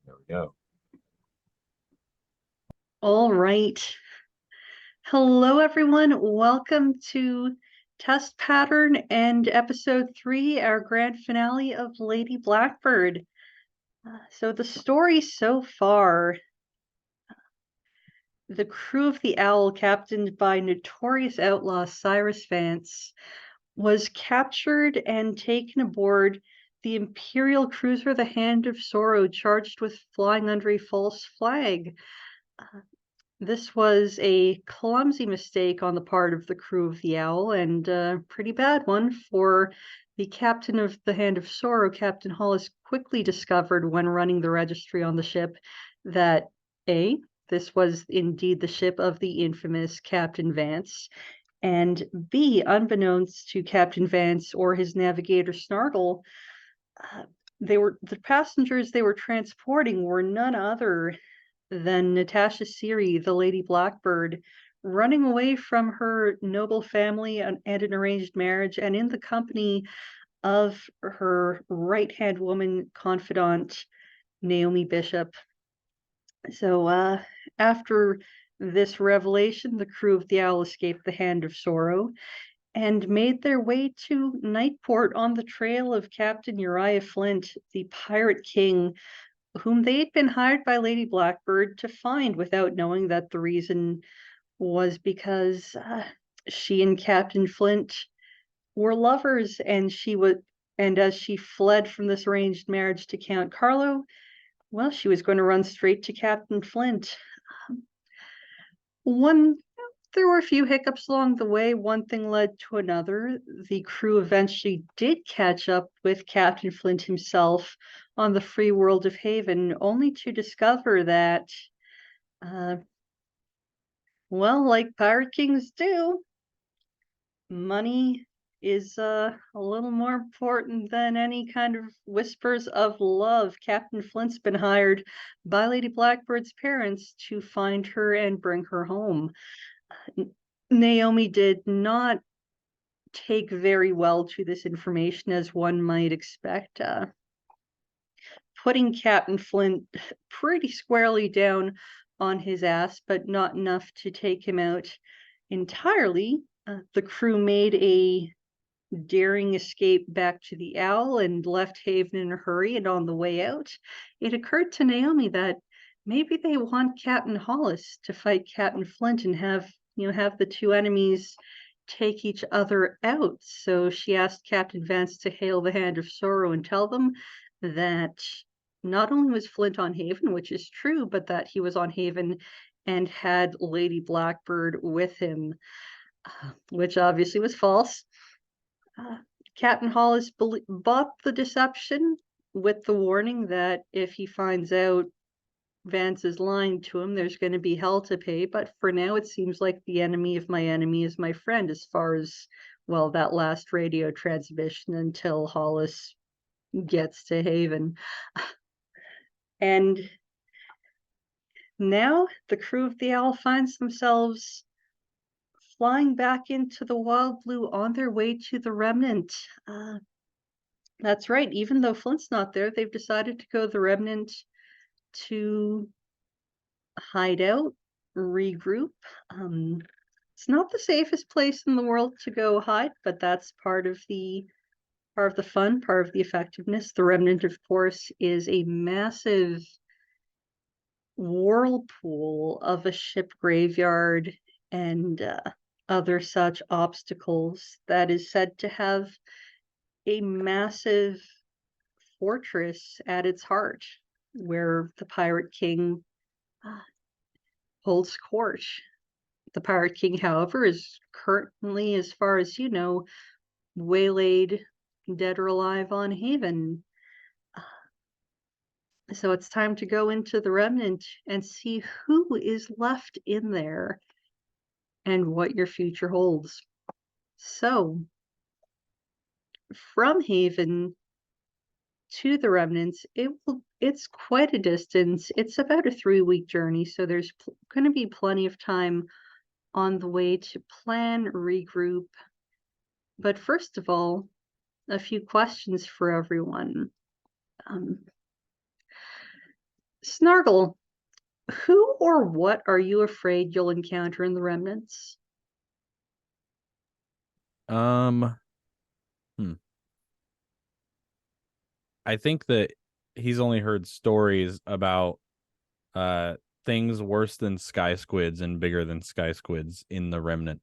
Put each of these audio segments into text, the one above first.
There we go. All right. Hello, everyone. Welcome to Test Pattern and Episode 3, our grand finale of Lady Blackbird. So the story so far, the crew of the Owl, captained by notorious outlaw Cyrus Vance, was captured and taken aboard the Imperial cruiser the Hand of Sorrow, charged with flying under a false flag. This was a clumsy mistake on the part of the crew of the Owl, and a pretty bad one, for the captain of the Hand of Sorrow, Captain Hollis, quickly discovered when running the registry on the ship that A, this was indeed the ship of the infamous Captain Vance, and B, unbeknownst to Captain Vance or his navigator Snargle, the passengers they were transporting were none other than Natasha Siri, the Lady Blackbird, running away from her noble family and an arranged marriage, and in the company of her right-hand woman confidant, Naomi Bishop. So after this revelation, the crew of the Owl escaped the Hand of Sorrow and made their way to Nightport on the trail of Captain Uriah Flint, the Pirate King, whom they had been hired by Lady Blackbird to find, without knowing that the reason was because she and Captain Flint were lovers, and as she fled from this arranged marriage to Count Carlo, well, she was going to run straight to Captain Flint. One There were a few hiccups along the way. One thing led to another. The crew eventually did catch up with Captain Flint himself on the free world of Haven, only to discover that, well, like Pirate Kings do, money is a little more important than any kind of whispers of love. Captain Flint's been hired by Lady Blackbird's parents to find her and bring her home. Naomi did not take very well to this information, as one might expect, putting Captain Flint pretty squarely down on his ass, but not enough to take him out entirely. The crew made a daring escape back to the Owl and left Haven in a hurry, and on the way out, it occurred to Naomi that maybe they want Captain Hollis to fight Captain Flint and have the two enemies take each other out. So she asked Captain Vance to hail the Hand of Sorrow and tell them that not only was Flint on Haven, which is true, but that he was on Haven and had Lady Blackbird with him, which obviously was false. Captain Hollis bought the deception with the warning that if he finds out Vance is lying to him, there's going to be hell to pay. But for now, it seems like the enemy of my enemy is my friend, as far as, well, that last radio transmission until Hollis gets to Haven. And now the crew of the Owl finds themselves flying back into the wild blue on their way to the Remnant. That's right, even though Flint's not there, they've decided to go the Remnant to hide out, regroup. It's not the safest place in the world to go hide, but that's part of the fun, part of the effectiveness. The Remnant, of course, is a massive whirlpool of a ship graveyard and other such obstacles that is said to have a massive fortress at its heart, where the Pirate King holds court. The Pirate King, however, is currently, as far as you know, waylaid, dead or alive, on Haven. So it's time to go into the Remnant and see who is left in there and what your future holds. So, from Haven to the Remnants, it's quite a distance. It's about a 3-week journey, so there's going to be plenty of time on the way to plan, regroup. But first of all, a few questions for everyone. Snargle, who or what are you afraid you'll encounter in the remnants? Um, hmm. I think that he's only heard stories about uh things worse than sky squids and bigger than sky squids in the remnant.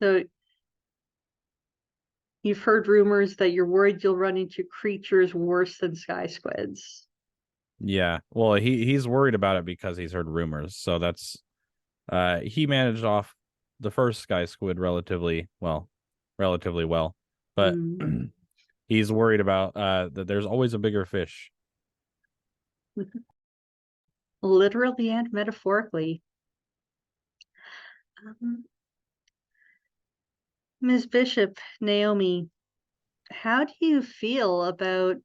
So you've heard rumors that you're worried you'll run into creatures worse than sky squids. Yeah. Well, he's worried about it because he's heard rumors. So that's he managed off the first sky squid relatively well. But Hmm. he's worried about that there's always a bigger fish. Literally and metaphorically. Um, Ms. Bishop, Naomi, how do you feel about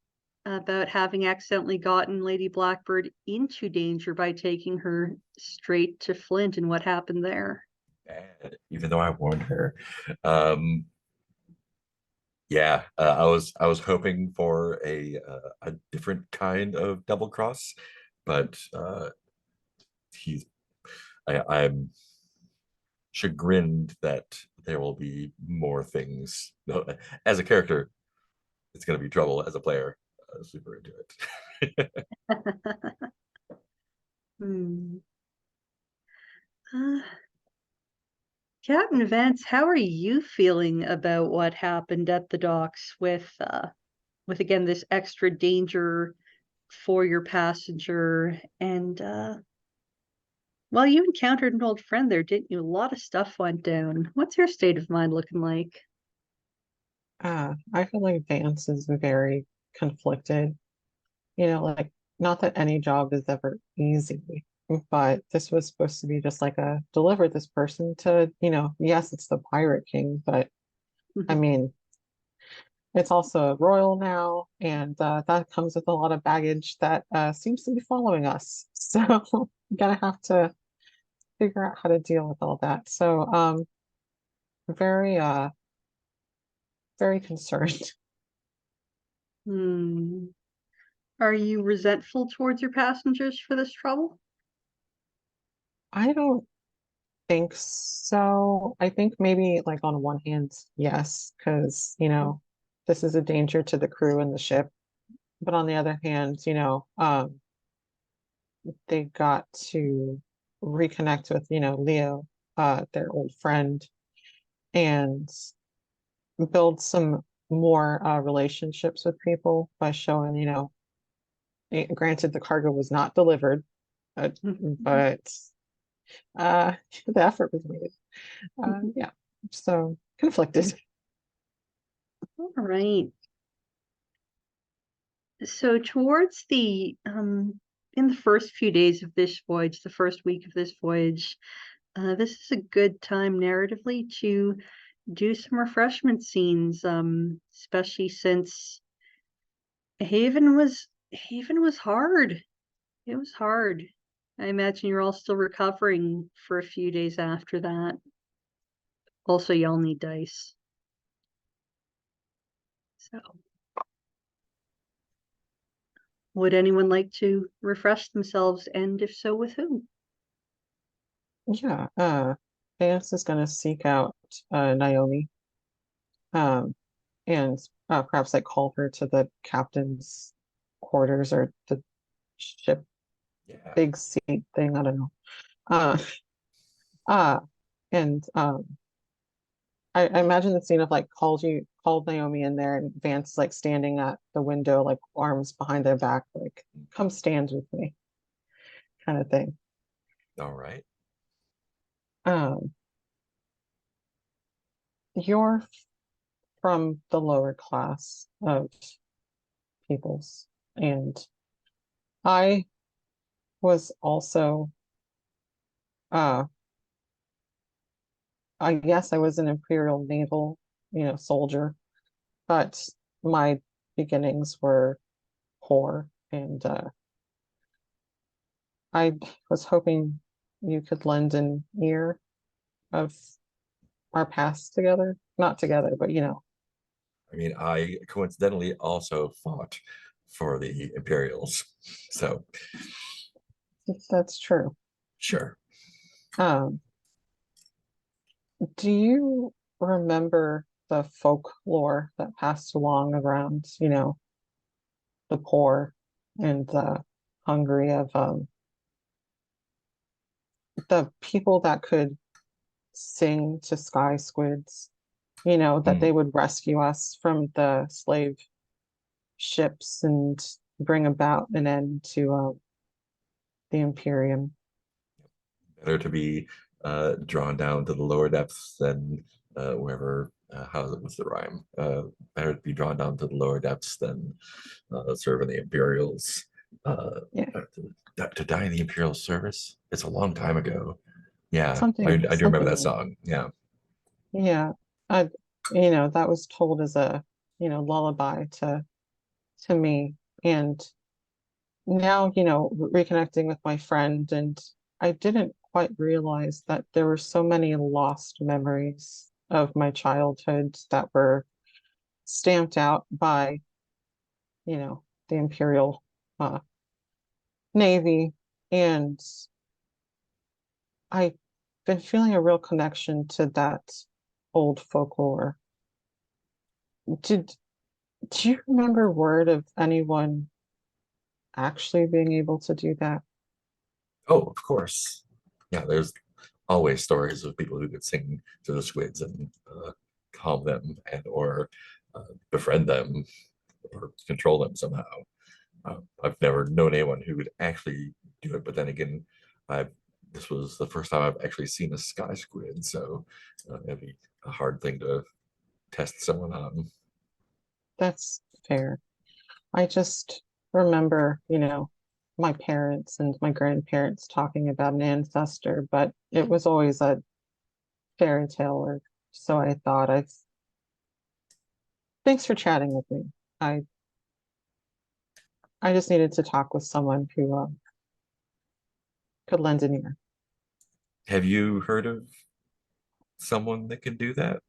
having accidentally gotten Lady Blackbird into danger by taking her straight to Flint and what happened there? Bad, even though I warned her. Um, yeah, I was hoping for a different kind of double cross, but he's I'm chagrined that there will be more things. As a character, it's going to be trouble. As a player, super into it. Hmm. Uh, Captain Vance, how are you feeling about what happened at the docks with again this extra danger for your passenger and well, you encountered an old friend there, didn't you? A lot of stuff went down. What's your state of mind looking like? I feel like Vance is very conflicted. Like not that any job is ever easy, but this was supposed to be just like a deliver this person to, yes, it's the Pirate King, but I mean, it's also royal now, and that comes with a lot of baggage that seems to be following us. So I'm gonna have to figure out how to deal with all that. So very very concerned. Hmm. Are you resentful towards your passengers for this trouble? I don't think so. I think maybe like on one hand, yes, because this is a danger to the crew and the ship. But on the other hand, they got to reconnect with, Leo, their old friend, and build some more relationships with people by showing, granted the cargo was not delivered, but uh the effort was made. Yeah, so conflicted. All right. So towards the in the first few days of this voyage, the first week of this voyage, this is a good time narratively to do some refreshment scenes, especially since Haven was hard. It was hard. I imagine you're all still recovering for a few days after that. Also, y'all need dice. So, would anyone like to refresh themselves, and if so, with who? Yeah, Vance is going to seek out Naomi, um, and perhaps like call her to the captain's quarters or the ship Yeah. big seat thing. I don't know. Uh, uh, and I imagine the scene of like called Naomi in there, and Vance is like standing at the window, like arms behind their back, like come stand with me, kind of thing. All right. Um, you're from the lower class of peoples, and I was also uh I guess I was an Imperial Naval, soldier, but my beginnings were poor, and I was hoping you could lend an ear of our past together. Not together, but I mean, I coincidentally also fought for the Imperials. So That's true. sure. Um, do you remember the folklore that passed along around, the poor and the hungry of the people that could sing to sky squids, that Hmm. they would rescue us from the slave ships and bring about an end to the Imperium. Better to be drawn down to the lower depths than wherever. What's the rhyme? Better to be drawn down to the lower depths than serving the Imperials. Yeah, To die in the Imperial service. It's a long time ago. Yeah, something I do remember that something. song. Yeah. Yeah, I, that was told as a, lullaby to me. And now, reconnecting with my friend, and I didn't quite realize that there were so many lost memories of my childhood that were stamped out by, the Imperial uh, Navy. And I've been feeling a real connection to that old folklore. Did Do you remember word of anyone actually being able to do that? Oh, of course. Yeah, there's always stories of people who could sing to the squids and calm them and or befriend them or control them somehow. I've never known anyone who would actually do it, but then again, I this was the first time I've actually seen a sky squid, so it'd be a hard thing to test someone on. That's fair. I just remember, my parents and my grandparents talking about an ancestor, but it was always a fairy tale, or so I thought. Thanks for chatting with me. I I just needed to talk with someone who could lend an ear. Have you heard of someone that can do that?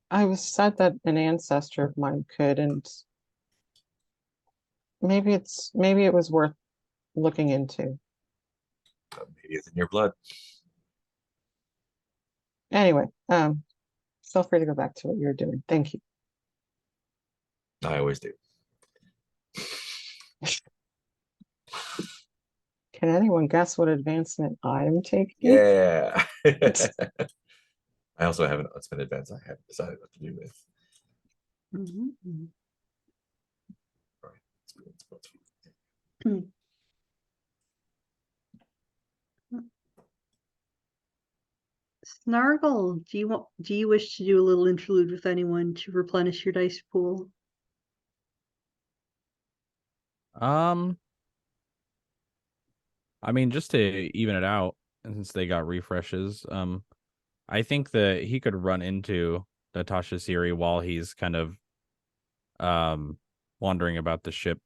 I was said that an ancestor of mine could, and maybe it was worth looking into. Maybe it's in your blood. Anyway, feel free to go back to what you're doing. Thank you. I always do. Can anyone guess what advancement I'm taking? Yeah. I also have an unspent advance I haven't decided what to do with. Mhm. All right. Snargle, do you wish to do a little interlude with anyone to replenish your dice pool? Um, I mean, just to even it out, since they got refreshes, I think that he could run into Natasha Siri while he's kind of um wandering about the ship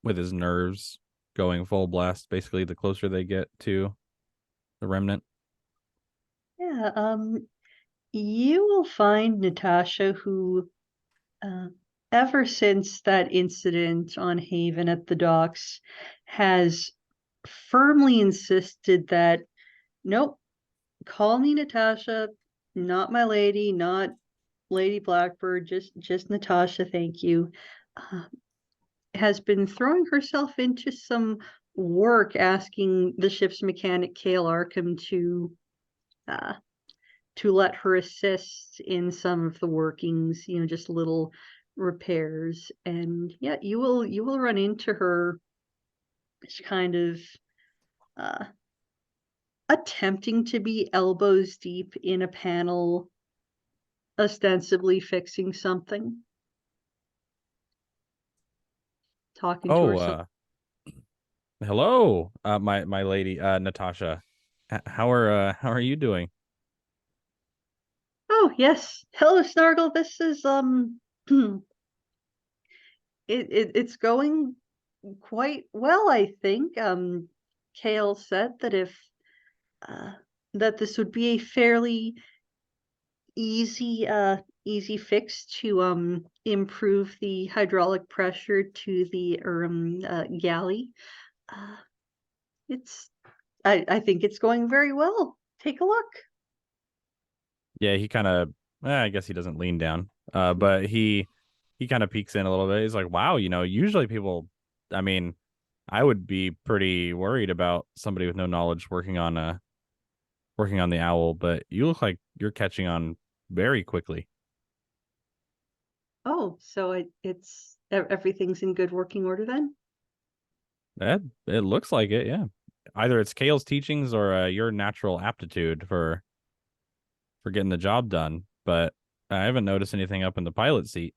with his nerves going full blast, basically the closer they get to the remnant. Yeah, you will find Natasha, who uh, ever since that incident on Haven at the docks has firmly insisted that nope, call me Natasha, not my lady, not Lady Blackbird, just Natasha, thank you. Uh, has been throwing herself into some work asking the ship's mechanic Cale Arkham uh, to let her assist in some of the workings, just little repairs. And yeah, you will run into her kind of uh, attempting to be elbows deep in a panel, ostensibly fixing something, talking to Oh, herself. hello, my lady, Natasha. How are you doing? Oh yes, hello Snargle. This is it's going quite well, I think. Kale said that if uh, that this would be a fairly easy fix to improve the hydraulic pressure to the galley. Uh, I think it's going very well. Take a look. Yeah, he kind of I guess he doesn't lean down. But he kind of peeks in a little bit. He's like, "Wow, usually people I mean, I would be pretty worried about somebody with no knowledge working on the owl, but you look like you're catching on very quickly." Oh, so everything's in good working order then? It looks like it, yeah. Either it's Kale's teachings or your natural aptitude for getting the job done, but I haven't noticed anything up in the pilot seat,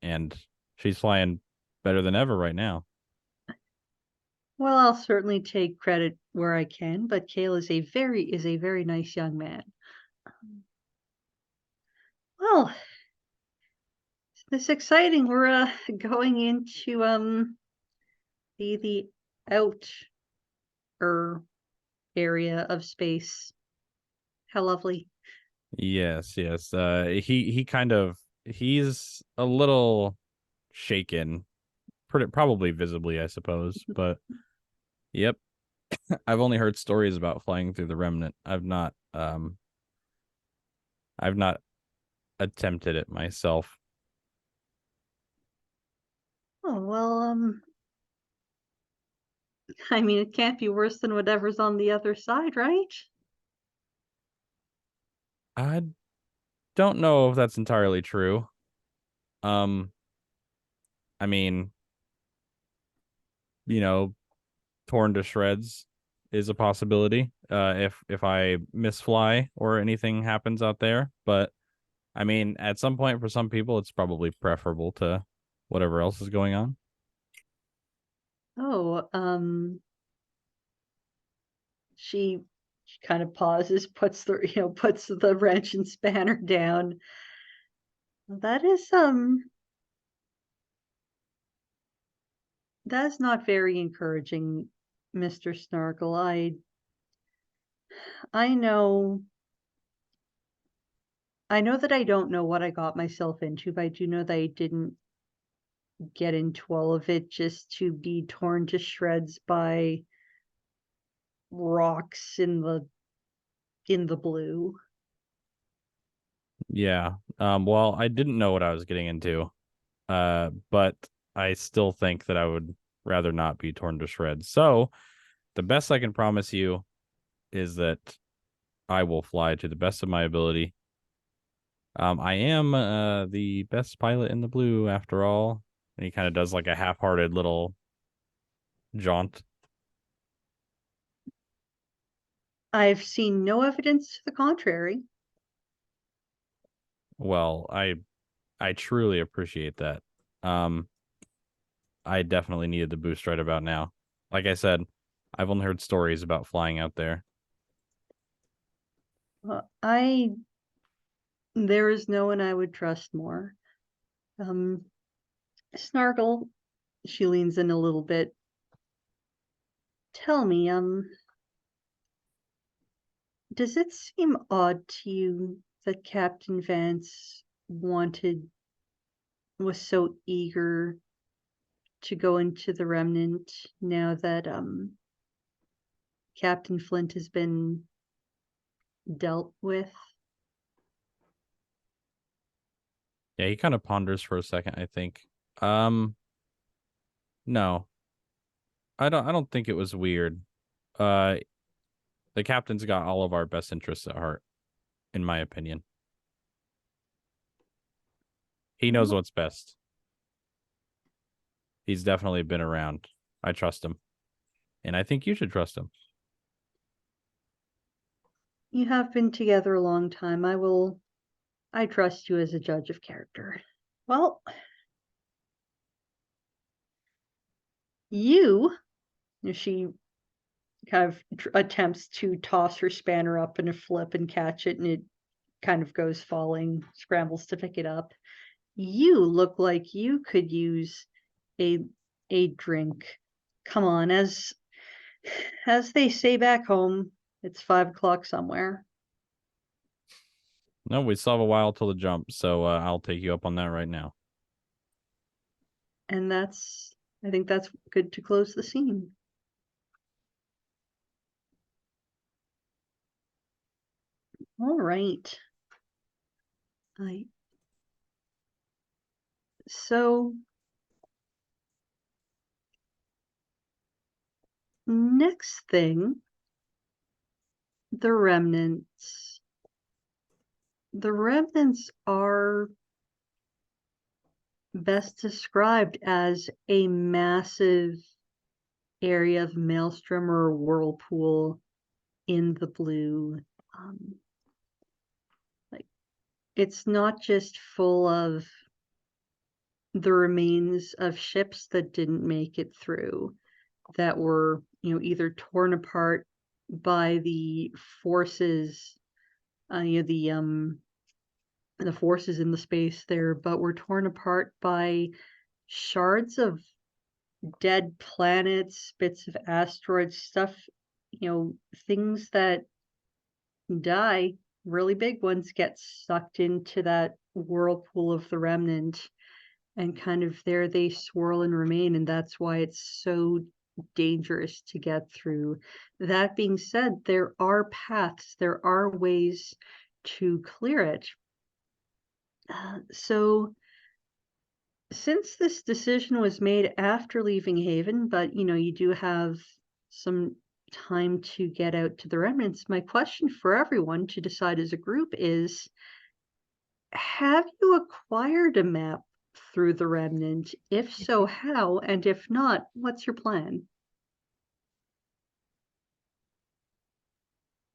and she's flying better than ever right now. Well, I'll certainly take credit where I can, but Kale is a very nice young man. Well, this is exciting. We're going into the outer area of space. How lovely. Yes, yes. He kind of he's a little shaken, probably visibly, I suppose. But yep, I've only heard stories about flying through the remnant. I've not attempted it myself. Oh, well, I mean, it can't be worse than whatever's on the other side, right? I don't know if that's entirely true. Um, I mean, you know, torn to shreds is a possibility. If I misfly or anything happens out there, but I mean, at some point for some people, it's probably preferable to whatever else is going on. Oh, she kind of pauses, puts the wrench and spanner down. That is that's not very encouraging, Mr. Snargle. I I know that I don't know what I got myself into, but I do know that I didn't get into all of it just to be torn to shreds by rocks in the blue. Yeah. Well, I didn't know what I was getting into. But I still think that I would rather not be torn to shreds. So the best I can promise you is that I will fly to the best of my ability. I am the best pilot in the blue after all. And he kind of does like a half-hearted little jaunt. I've seen no evidence to the contrary. Well, I truly appreciate that. Um, I definitely needed the boost right about now. Like I said, I've only heard stories about flying out there. I There is no one I would trust more. Um, Snargle, she leans in a little bit. Tell me, does it seem odd to you that Captain Vance was so eager to go into the remnant now that Captain Flint has been dealt with? Yeah, he kind of ponders for a second, I think. Um, no. I don't think it was weird. Uh the captain's got all of our best interests at heart, in my opinion. He knows what's best. He's definitely been around. I trust him. And I think you should trust him. You have been together a long time. I trust you as a judge of character. Well, you, she kind of attempts to toss her spanner up in a flip and catch it, and it kind of goes falling, scrambles to pick it up. You look like you could use a drink. Come on, as they say back home, it's 5 o'clock somewhere. No, we still have a while till the jump, so I'll take you up on that right now. And I think that's good to close the scene. All right. So next thing, the remnants. The remnants are best described as a massive area of maelstrom or whirlpool in the blue. Like, it's not just full of the remains of ships that didn't make it through, that were, either torn apart by the forces, the forces in the space there, but were torn apart by shards of dead planets, bits of asteroids, stuff, things that die, really big ones, get sucked into that whirlpool of the remnant, and kind of there they swirl and remain, and that's why it's so dangerous to get through. That being said, there are paths, there are ways to clear it. So since this decision was made after leaving Haven, but you do have some time to get out to the remnants, my question for everyone to decide as a group is, have you acquired a map through the remnant? If so, how? And if not, what's your plan?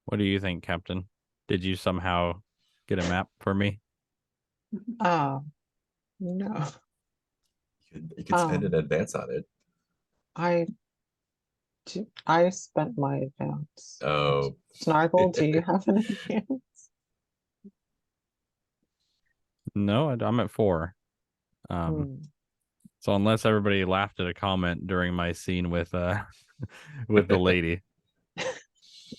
What do you think, Captain? Did you somehow get a map for me? No. You could spend an advance on it. I spent my advance. Oh. Snargle, do you have an advance? No, I'm at 4. So unless everybody laughed at a comment during my scene with with the lady.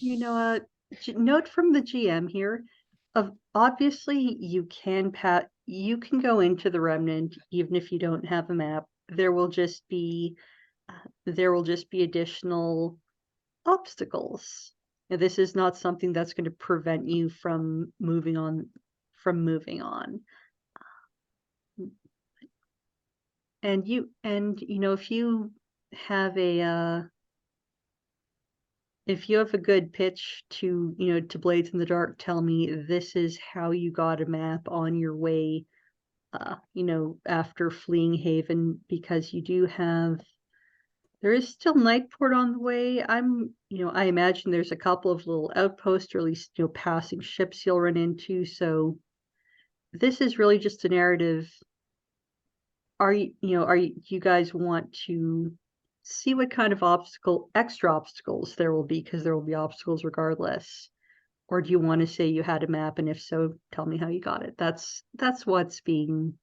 Note from the GM here, of obviously you can go into the remnant even if you don't have a map. There will just be additional obstacles. Now, this is not something that's going to prevent you from moving on. And if you have a good pitch to Blades in the Dark, tell me this is how you got a map on your way, after fleeing Haven, because there is still Nightport on the way. I imagine there's a couple of little outposts, or at least, passing ships you'll run into. So this is really just a narrative. Do you guys want to see what kind of extra obstacles there will be, because there will be obstacles regardless? Or do you want to say you had a map, and if so, tell me how you got it? That's what's being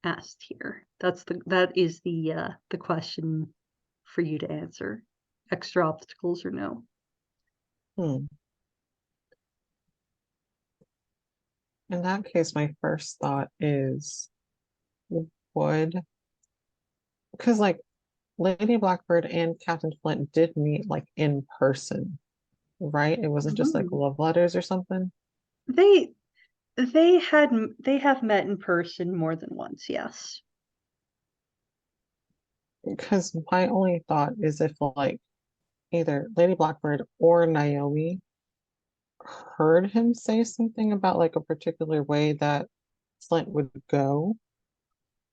asked here. That is the question for you to answer. Extra obstacles or no? In that case, my first thought is, because like Lady Blackbird and Captain Flint did meet like in person, right? It wasn't just like love letters or something. They have met in person more than once, yes. Because my only thought is, if like either Lady Blackbird or Naomi heard him say something about like a particular way that Flint would go,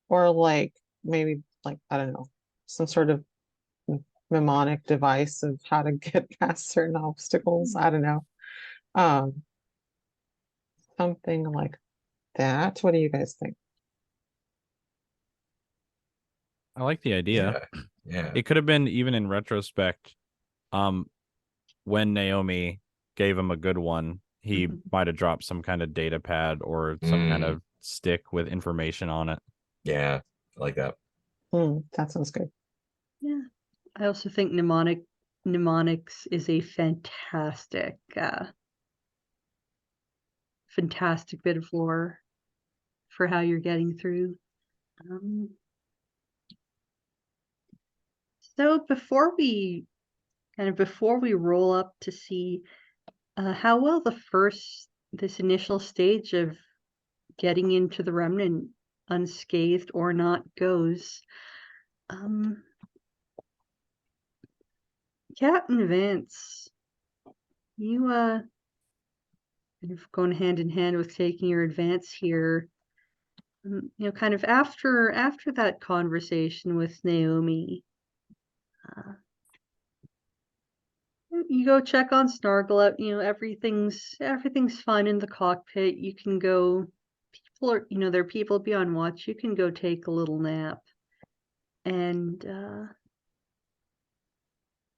or like maybe like, I don't know, some sort of mnemonic device of how to get past certain obstacles. I don't know. Something like that. What do you guys think? I like the idea. Yeah. It could have been, even in retrospect, when Naomi gave him a good one, he might have dropped some kind of data pad or some kind of stick with information on it. Yeah, I like that. That sounds good. Yeah. I also think mnemonics is a fantastic fantastic bit of lore for how you're getting through. So before we roll up to see how well this initial stage of getting into the remnant unscathed or not goes, Captain Vance, you kind of going hand in hand with taking your advance here. You know, kind of after that conversation with Naomi, you go check on Snargle out. You know, everything's fine in the cockpit. You can go. People are, you know, there are people beyond watch. You can go take a little nap, and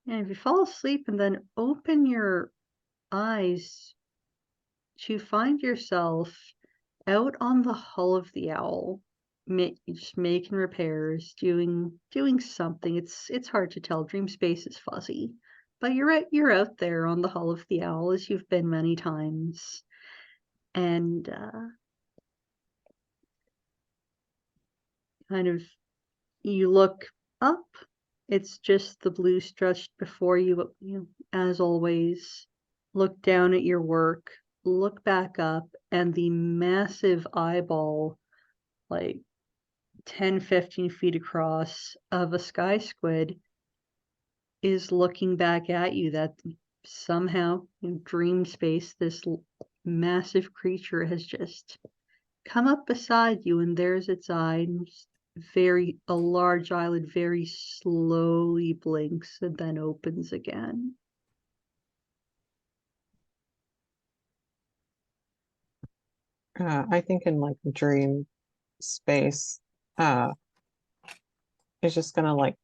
if you fall asleep and then open your eyes to find yourself out on the hull of the Owl, just making repairs, doing something. It's hard to tell. Dream space is fuzzy, but you're out there on the hull of the Owl as you've been many times, and kind of you look up. It's just the blue stretched before you. But, you know, as always, look down at your work. Look back up, and the massive eyeball, like 10, 15 feet across, of a sky squid is looking back at you. That somehow in dream space, this massive creature has just come up beside you, and there's its eye, and a large eyelid very slowly blinks and then opens again. I think in like dream space, it's just gonna like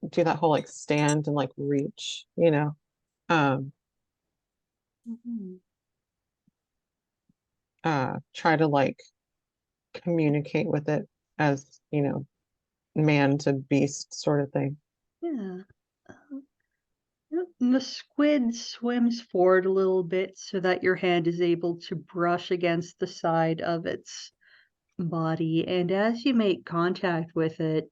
do that whole like stand and like reach, you know. Try to like communicate with it as, you know, man to beast sort of thing. Yeah. And the squid swims forward a little bit so that your hand is able to brush against the side of its body, and as you make contact with it,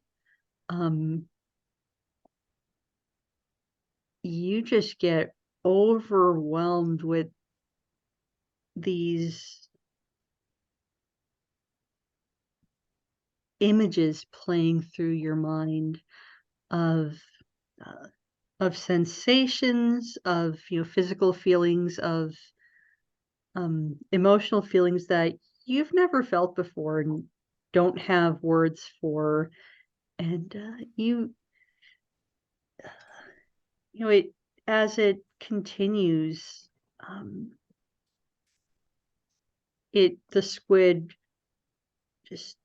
you just get overwhelmed with these images playing through your mind of sensations, of, you know, physical feelings, of emotional feelings that you've never felt before and don't have words for. And you know, it as it continues, the squid just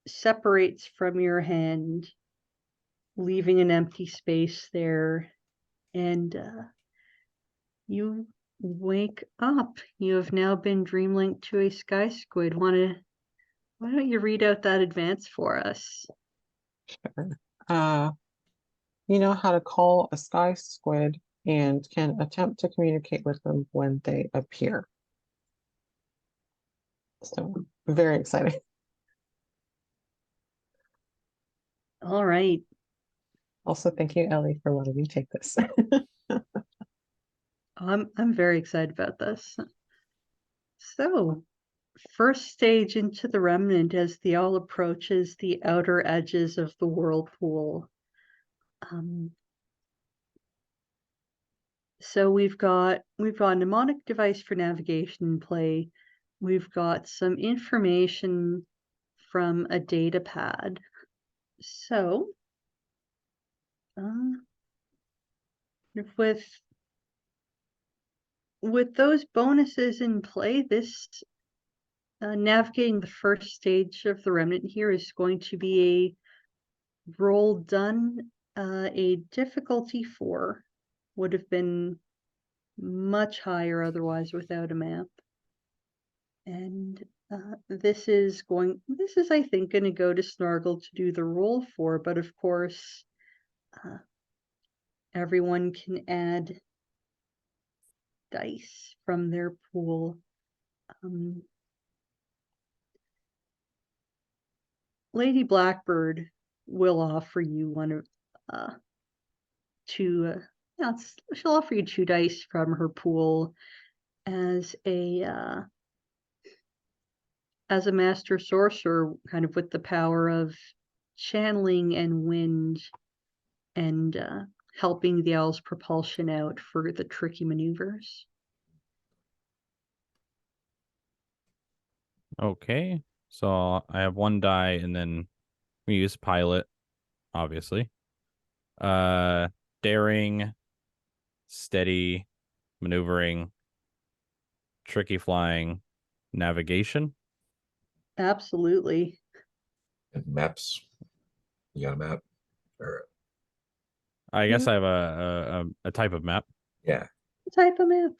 separates from your hand, leaving an empty space there, and you wake up. You have now been dreamlinked to a sky squid. Why don't you read out that advance for us? Sure. You know how to call a sky squid and can attempt to communicate with them when they appear. So very exciting. All right. Also, thank you, Ellie, for letting me take this. I'm very excited about this. So, first stage into the remnant as the owl approaches the outer edges of the whirlpool. So we've got a mnemonic device for navigation in play. We've got some information from a data pad. So with those bonuses in play, this navigating the first stage of the remnant here is going to be a roll done. A difficulty 4 would have been much higher otherwise without a map. And this is I think going to go to Snargle to do the roll for, but of course everyone can add dice from their pool. Lady Blackbird will offer you one of two. She'll offer you 2 dice from her pool as a master sorcerer, kind of with the power of channeling and wind, and helping the owl's propulsion out for the tricky maneuvers. Okay, so I have 1 die, and then we use pilot, obviously. Daring, steady, maneuvering, tricky flying, navigation. Absolutely. And maps. You got a map? Or I guess I have a type of map. yeah. What type of map?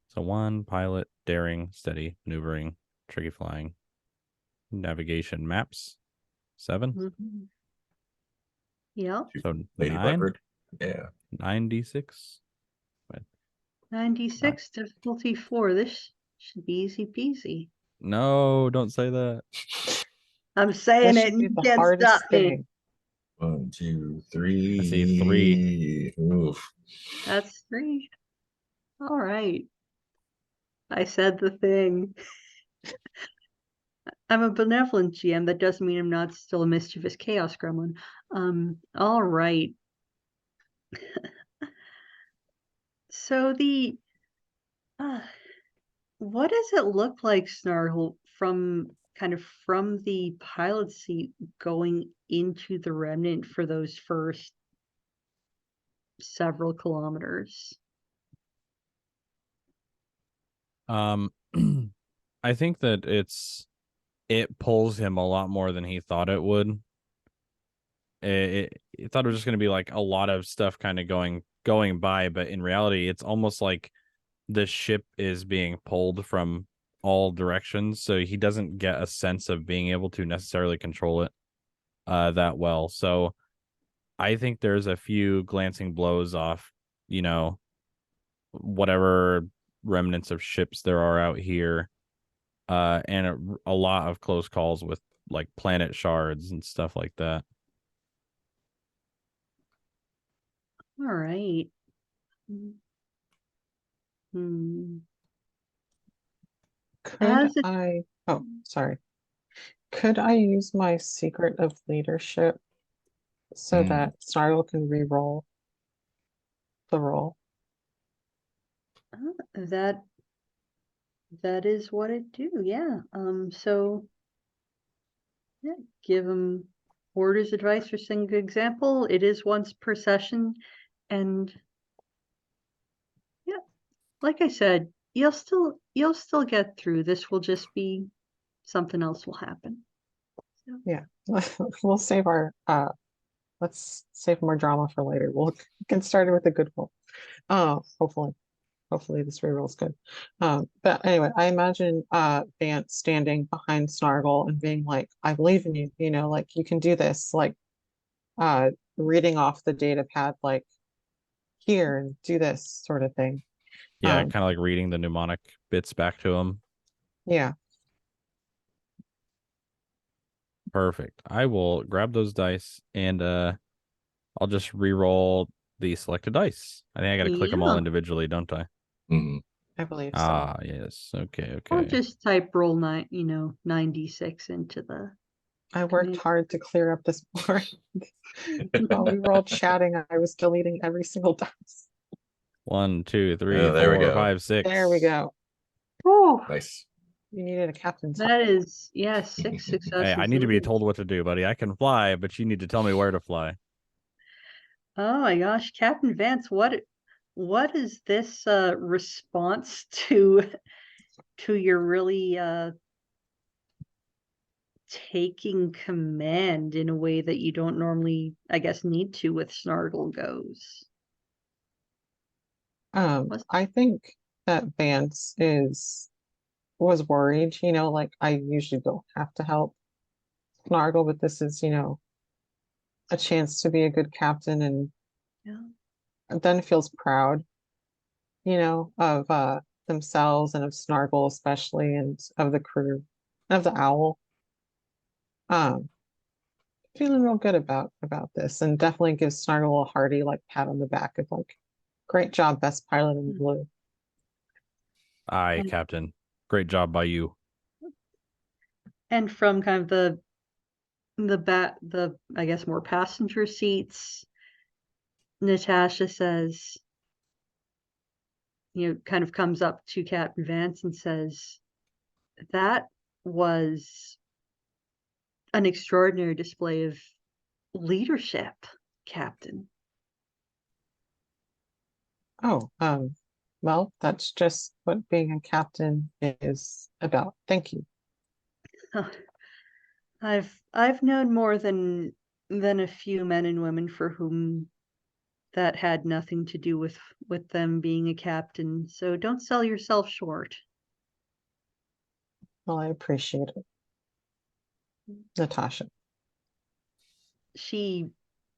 So 1 pilot, daring, steady, maneuvering, tricky flying, navigation, maps. 7. Mm-hmm. Yeah. So Lady 9. Blackbird. Yeah. 9d6. 96 difficulty 4. This should be easy peasy. No, don't say that. I'm saying That it, should be and the you can't hardest stop me. thing. 1, 2, 3. I see 3. Oof. That's 3. All right. I said the thing. I'm a benevolent GM. That doesn't mean I'm not still a mischievous chaos gremlin. All right. So what does it look like, Snargle, from the pilot seat going into the remnant for those first several kilometers? I think that it pulls him a lot more than he thought it would. It thought it was just going to be like a lot of stuff kind of going by, but in reality, it's almost like the ship is being pulled from all directions, so he doesn't get a sense of being able to necessarily control it that well. So I think there's a few glancing blows off, whatever remnants of ships there are out here, and a lot of close calls with like planet shards and stuff like that. All right. Could I, oh, sorry. Could I use my secret of leadership so that Snarl can re-roll the roll? That is what it do, yeah. So yeah, give him orders, advice, or single example. It is once per session, and yeah, like I said, you'll still get through. This will just be something else will happen. So. Yeah, we'll save our let's save more drama for later. We'll get started with a good one. Hopefully this reroll is good. But anyway, I imagine Vance standing behind Snargle and being like, I believe in you, like you can do this, like reading off the data pad, like here and do this sort of thing. Yeah, kind of like reading the mnemonic bits back to him. Yeah. Perfect. I will grab those dice and I'll just re-roll the selected dice. I think I gotta click them all individually, don't I? Mm-hmm. I believe so. Ah, yes. Okay. I'll just type roll 96 into the. I worked hard to clear up this board. While we were all chatting, I was deleting every single dice. 1, 2, 3, there we 4, go. 5, 6. There we go. Oh, Nice. You needed a captain's. that is 6 successes. Hey, I need to be told what to do, buddy. I can fly, but you need to tell me where to fly. Oh my gosh, Captain Vance, what is this response to your really taking command in a way that you don't normally, I guess, need to with Snargle goes? I think that Vance was worried, like I usually don't have to help Snargle, but this is, a chance to be a good captain, and then feels proud, of themselves and of Snargle especially, and of the crew, of the owl. Um, Feeling real good about this, and definitely gives Snargle a hearty like pat on the back of like, great job, best pilot in blue. Aye, And, Captain. Great job by you. and from kind of the I guess more passenger seats, Natasha says, kind of comes up to Captain Vance and says, that was an extraordinary display of leadership, Captain. Oh, well, that's just what being a captain is about. Thank you. Oh, I've known more than a few men and women for whom that had nothing to do with them being a captain. So don't sell yourself short. Well, I appreciate it, Natasha.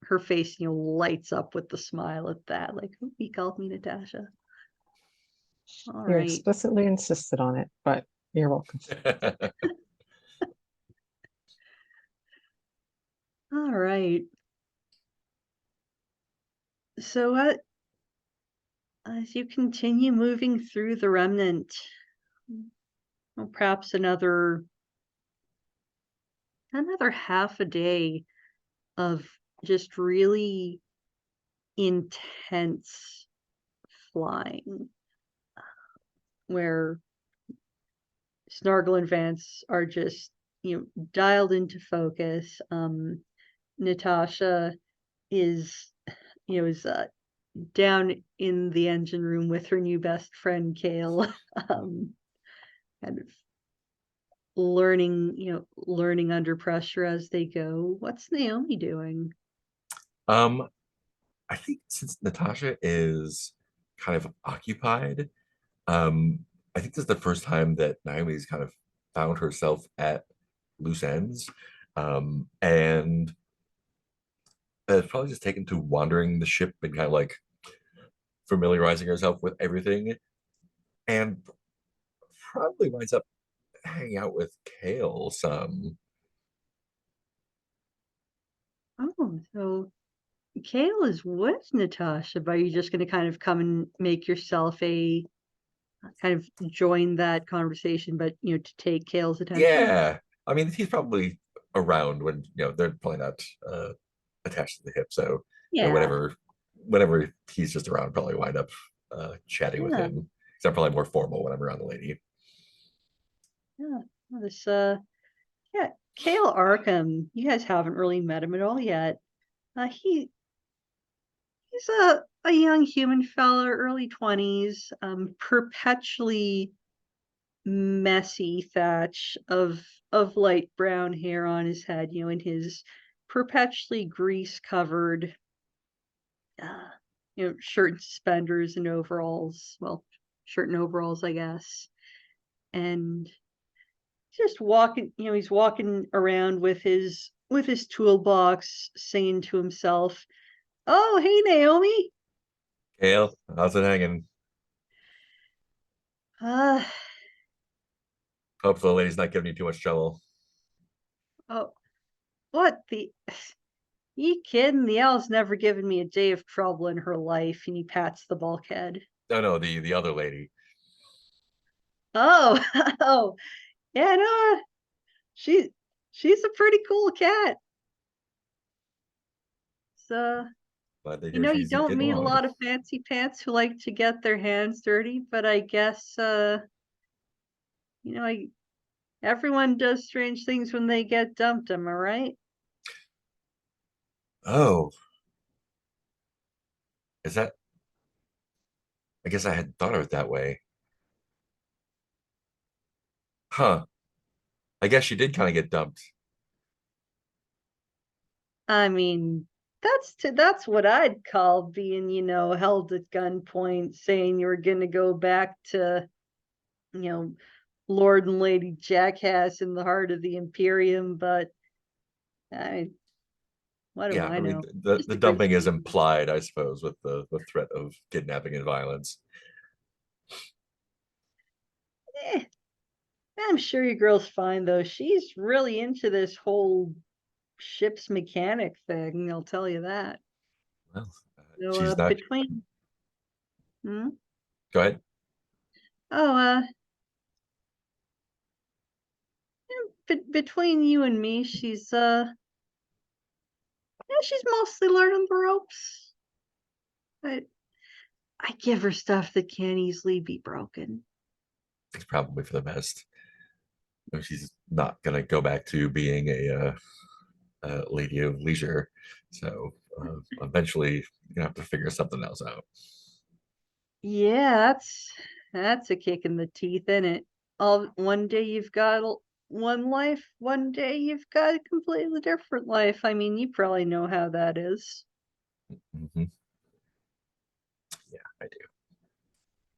Her face, lights up with the smile at that. Like, "Ooh, he called me Natasha. All You right. explicitly insisted on it, but you're welcome. All right. So as you continue moving through the remnant, well, perhaps another half a day of just really intense flying, where Snargle and Vance are just, dialed into focus. Natasha is, is down in the engine room with her new best friend Kale, kind of learning under pressure as they go. What's Naomi doing? Um, I think since Natasha is kind of occupied, um, I think this is the first time that Naomi's kind of found herself at loose ends. And it's probably just taken to wandering the ship and kind of like familiarizing herself with everything, and probably winds up hanging out with Kale some. Oh, so Kale is with Natasha, but are you just going to kind of come and make yourself a kind of join that conversation, but to take Kale's attention? Yeah, I mean he's probably around when they're probably not attached to the hip, so Yeah, whenever he's just around, probably wind up chatting with yeah, him. Because I'm probably more formal when I'm around the lady. yeah. Well, this yeah, Kale Arkham. You guys haven't really met him at all yet. He's a young human fella, early 20s, perpetually messy thatch of light brown hair on his head, in his perpetually grease covered uh, shirt and suspenders and overalls. Well, shirt and overalls, I guess. And just walking, he's walking around with his toolbox, saying to himself, "Oh, hey, Naomi. Kale, how's it hanging? Uh, Hope the lady's not giving you too much trouble." oh, what the? You kidding? The owl's never given me a day of trouble in her life." And he pats the bulkhead. No, no, the other lady. Oh, oh, yeah, no, she she's a pretty cool cat. So, Glad to hear you she's don't getting meet a along. lot of fancy pants who like to get their hands dirty, but I guess I everyone does strange things when they get dumped, am I right? Oh, is that? I guess I hadn't thought of it that way. Huh. I guess she did kind of get dumped. I mean, that's what I'd call being, held at gunpoint, saying you're gonna go back to, you know, Lord and Lady Jackass in the heart of the Imperium, but I what do Yeah, I I mean know? the Just a great dumping is species. implied, I suppose, with the threat of kidnapping and violence. Eh, I'm sure your girl's fine though. She's really into this whole ship's mechanic thing, I'll tell you that. Well, So she's not. between hmm? Go ahead. Oh, between you and me, yeah, she's mostly learning the ropes. I I give her stuff that can't easily be broken. It's probably for the best. She's not gonna go back to being a lady of leisure. So eventually, you're gonna have to figure something else out. Yeah, that's a kick in the teeth, isn't it? All one day you've got one life, one day you've got a completely different life. I mean, you probably know how that is. Hmm. Yeah, I do.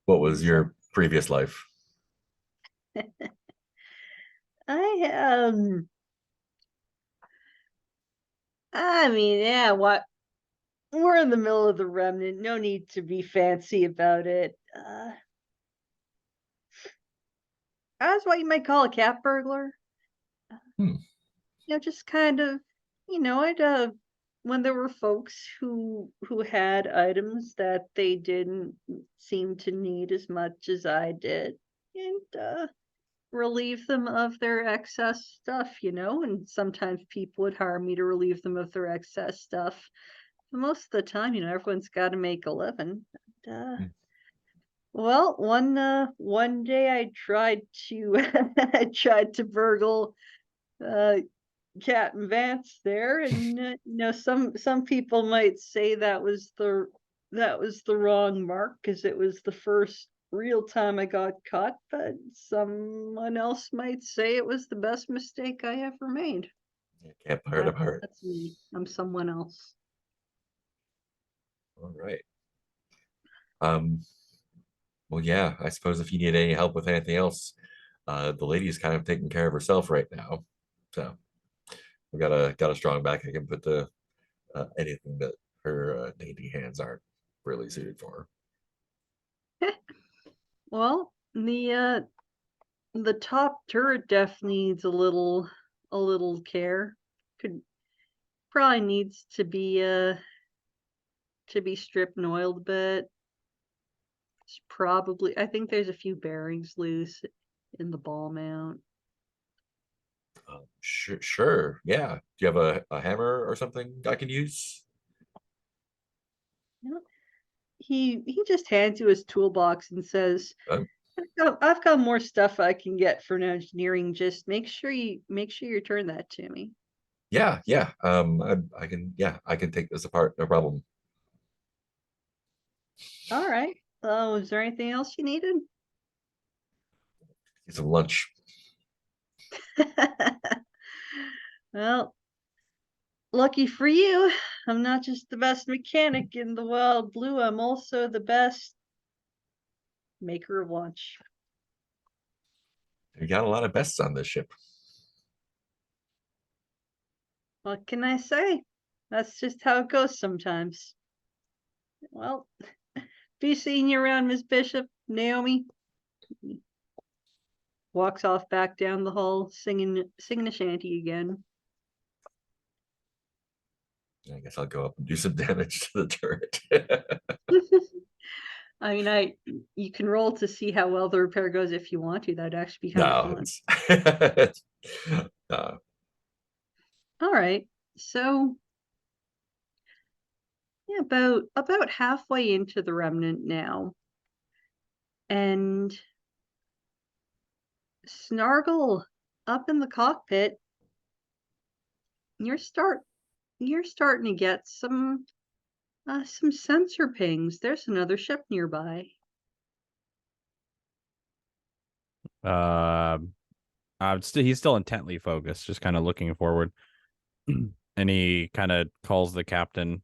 What was So your previous life? I I mean, yeah, what we're in the middle of the remnant. No need to be fancy about it. I was what you might call a cat burglar. Hmm. Just kind of, I'd when there were folks who had items that they didn't seem to need as much as I did, and relieve them of their excess stuff, and sometimes people would hire me to relieve them of their excess stuff. But most of the time, everyone's got to make a living. And, Hmm. well, one day I tried to I tried to burgle uh Cat and Vance there, and some people might say that was the wrong mark because it was the first real time I got caught, but someone else might say it was the best mistake I ever made. You can't put it That, apart. that's me. I'm someone else. All right. Um, well, yeah, I suppose if you need any help with anything else, the lady is kind of taking care of herself right now. So we got a strong back I can put to anything that her dainty hands aren't really suited for. Well, the top turret definitely needs a little care. Could probably needs to be stripped and oiled a bit. It's probably I think there's a few bearings loose in the ball mount. Sure, yeah. Do you have a hammer or something I can use? You know, he just hands you his toolbox and says, Uh, I've got more stuff I can get for an engineering. Just make sure you return that to me." yeah. I can, yeah, I can take this apart, no problem. All right. Is there anything else you needed? Get some lunch. Well, lucky for you, I'm not just the best mechanic in the wild blue. I'm also the best maker of lunch. You got a lot of bests on this ship. What can I say? That's just how it goes sometimes. Well, be seeing you around, Miss Bishop. Naomi walks off back down the hall, singing a shanty again. I guess I'll go up and do some damage to the turret. I mean, you can roll to see how well the repair goes if you want to. That'd actually be kind of No, fun. it's uh, All right, so yeah, about halfway into the remnant now, and Snargle up in the cockpit. You're start you're starting to get some sensor pings. There's another ship nearby. Uh, he's still intently focused, just kind of looking forward. And he kind of calls the captain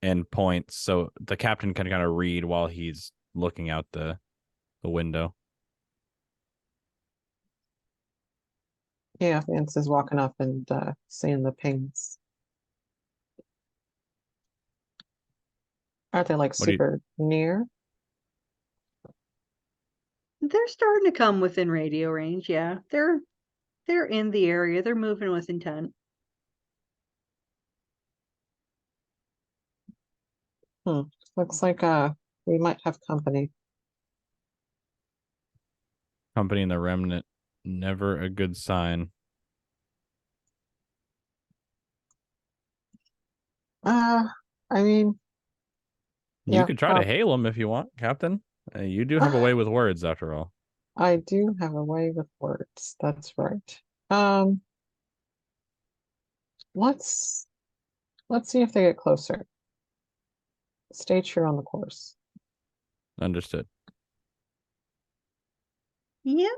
and points so the captain can kind of read while he's looking out the window. Yeah, Vance is walking up and seeing the pings. Are they like What do you super near? They're starting to come within radio range. Yeah, they're in the area. They're moving with intent. Looks like we might have company. Company in the remnant, never a good sign. Uh, I mean, You yeah, could try to hail him if you want, Captain. You do have a way with words, after all. I do have a way with words. That's right. Um, let's see if they get closer. Stay true on the course. Understood. Yeah,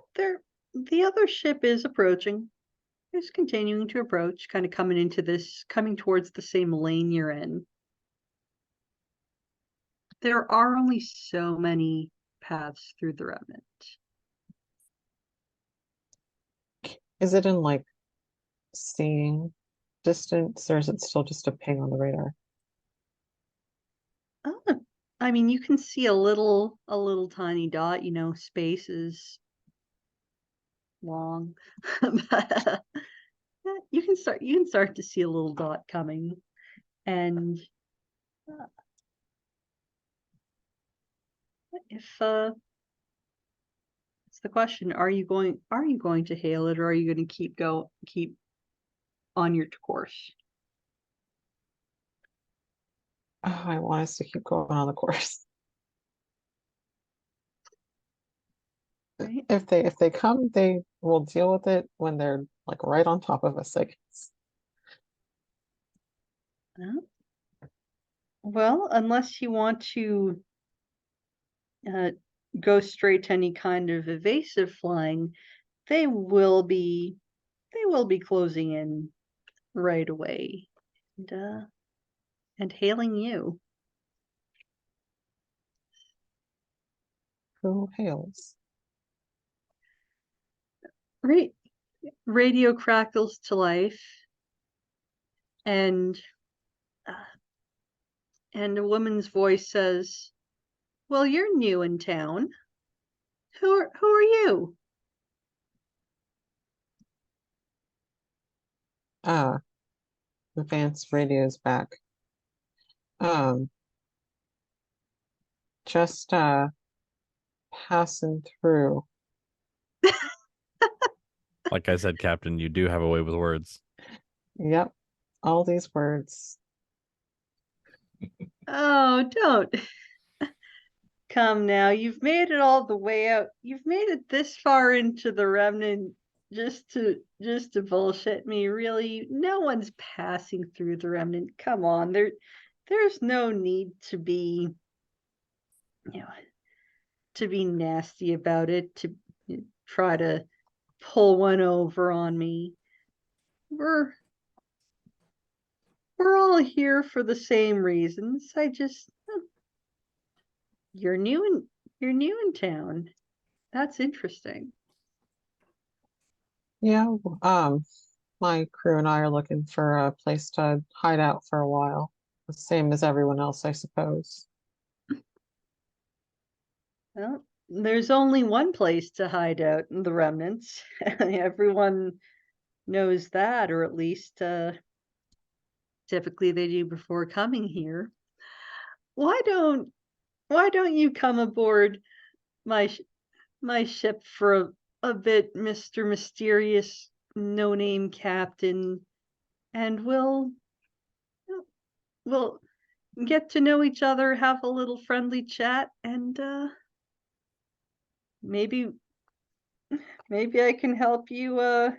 the other ship is approaching. It's continuing to approach, kind of coming towards the same lane you're in. There are only so many paths through the remnant. Is it in like seeing distance, or is it still just a ping on the radar? Oh, I mean, you can see a little tiny dot. Space is long, but you can start to see a little dot coming, and if it's the question, are you going to hail it, or are you going to keep on your course? Oh, I want us to keep going on the course. Right? If they come, they will deal with it when they're like right on top of us, I guess. Well, unless you want to uh, go straight to any kind of evasive flying, they will be closing in right away, and hailing you. Who hails? Right, radio crackles to life, and uh, a woman's voice says, "Well, you're new in town. Who are you?" Ah, advanced radio's back. Um, just passing through. Like I said, Captain, you do have a way with words. Yep, all these words. Oh, don't. Come now, you've made it all the way out. You've made it this far into the remnant just to bullshit me, really. No one's passing through the remnant. Come on. There's no need to be, you know, to be nasty about it, to try to pull one over on me. We're we're all here for the same reasons. You're new in town. That's interesting. Yeah, my crew and I are looking for a place to hide out for a while. The same as everyone else, I suppose. Well, there's only one place to hide out in the remnants. Everyone knows that, or at least typically they do before coming here. Why don't you come aboard my my ship for a bit, Mr. Mysterious No Name Captain, and we'll get to know each other, have a little friendly chat, and maybe I can help you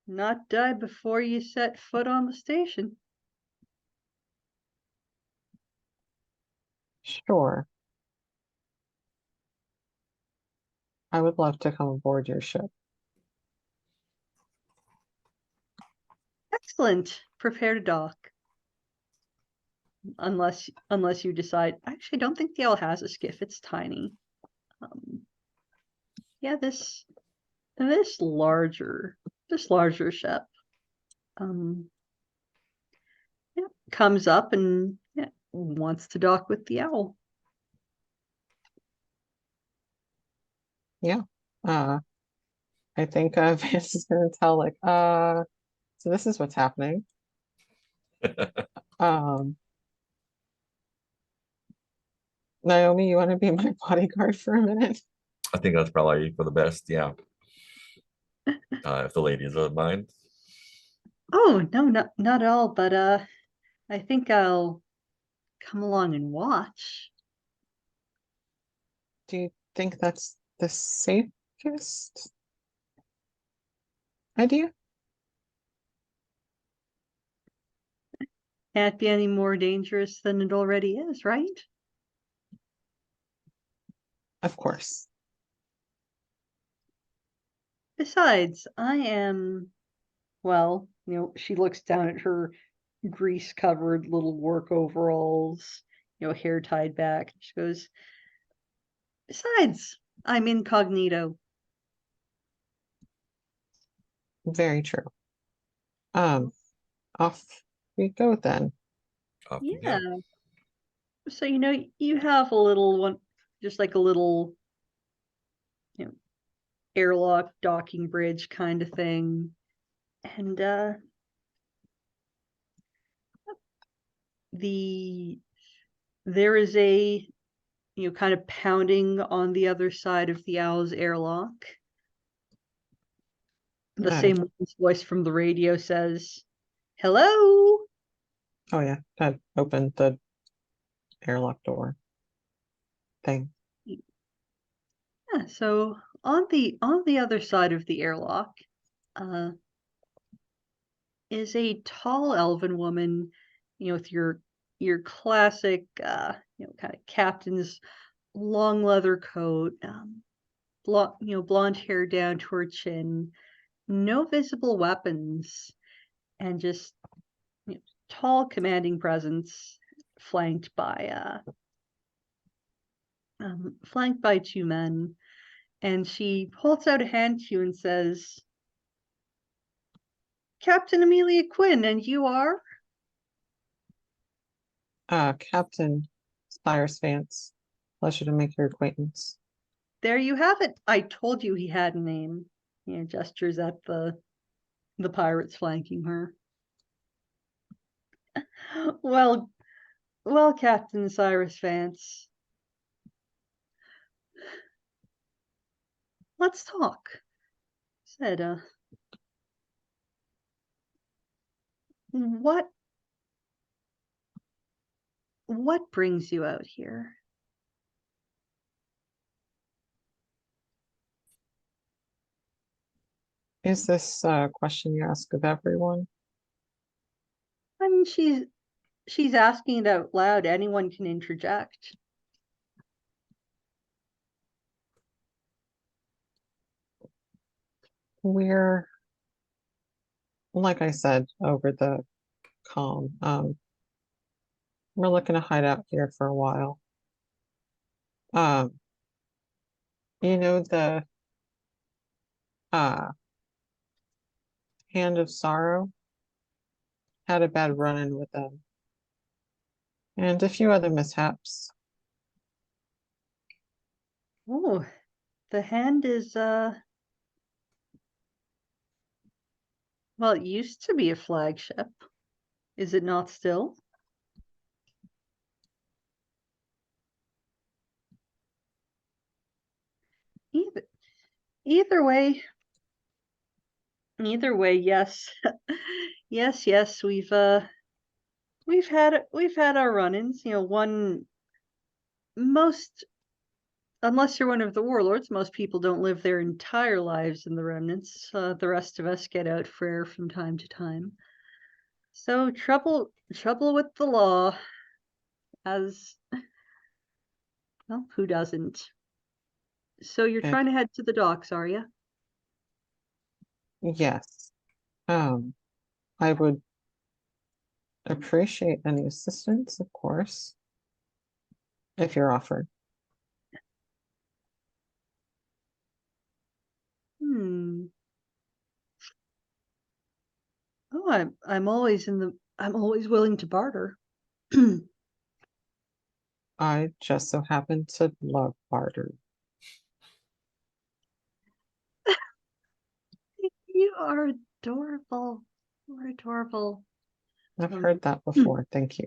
not die before you set foot on the station. Sure, I would love to come aboard your ship. Excellent. Prepare to dock. Unless you decide. Actually, I don't think the Owl has a skiff. It's tiny. Um, yeah, this larger ship um yeah, comes up and wants to dock with the Owl. Yeah. I think Vance is gonna tell like, so this is what's happening. Um, Naomi, you want to be my bodyguard for a minute? I think that's probably for the best. Yeah. If the ladies don't mind. Oh, no, not at all, but I think I'll come along and watch. Do you think that's the safest idea? Can't be any more dangerous than it already is, right? Of course. Besides, I am, well, she looks down at her grease-covered little work overalls, hair tied back. She goes, besides, I'm incognito. Very true. Um, Off we go then. Off you Yeah. go. So, you have a little one, just like a little, you know, airlock docking bridge kind of thing. And there is a, kind of pounding on the other side of the owl's airlock. The Uh, same voice from the radio says, hello. oh yeah, I'd open the airlock door thing. Yeah, so on the other side of the airlock uh, is a tall elven woman, with your classic kind of captain's long leather coat, blonde hair down to her chin, no visible weapons, and just tall, commanding presence, flanked by two men. And she holds out a hand to you and says, Captain Amelia Quinn, and you are? Captain Cyrus Vance. Pleasure to make your acquaintance. There you have it. I told you he had a name. Gestures at the pirates flanking her. Well, well, Captain Cyrus Vance. Let's talk. Said, what brings you out here? Is this a question you ask of everyone? I mean, she's asking it out loud. Anyone can interject. We're, like I said over the comm, we're looking to hide out here for a while. Um, the uh Hand of Sorrow had a bad run-in with them, and a few other mishaps. Oh, the hand is well, it used to be a flagship. Is it not still? Either either way, yes. Yes, we've had our run-ins, one most unless you're one of the warlords, most people don't live their entire lives in the remnants. The rest of us get out for air from time to time. So trouble with the law, as well, who doesn't? So you're And trying to head to the docks, are you? yes, I would appreciate any assistance, of course, if you're offered. Hmm. Oh, I'm always willing to barter. I just so happen to love barter. You are adorable. You're adorable. I've heard that before. Thank you.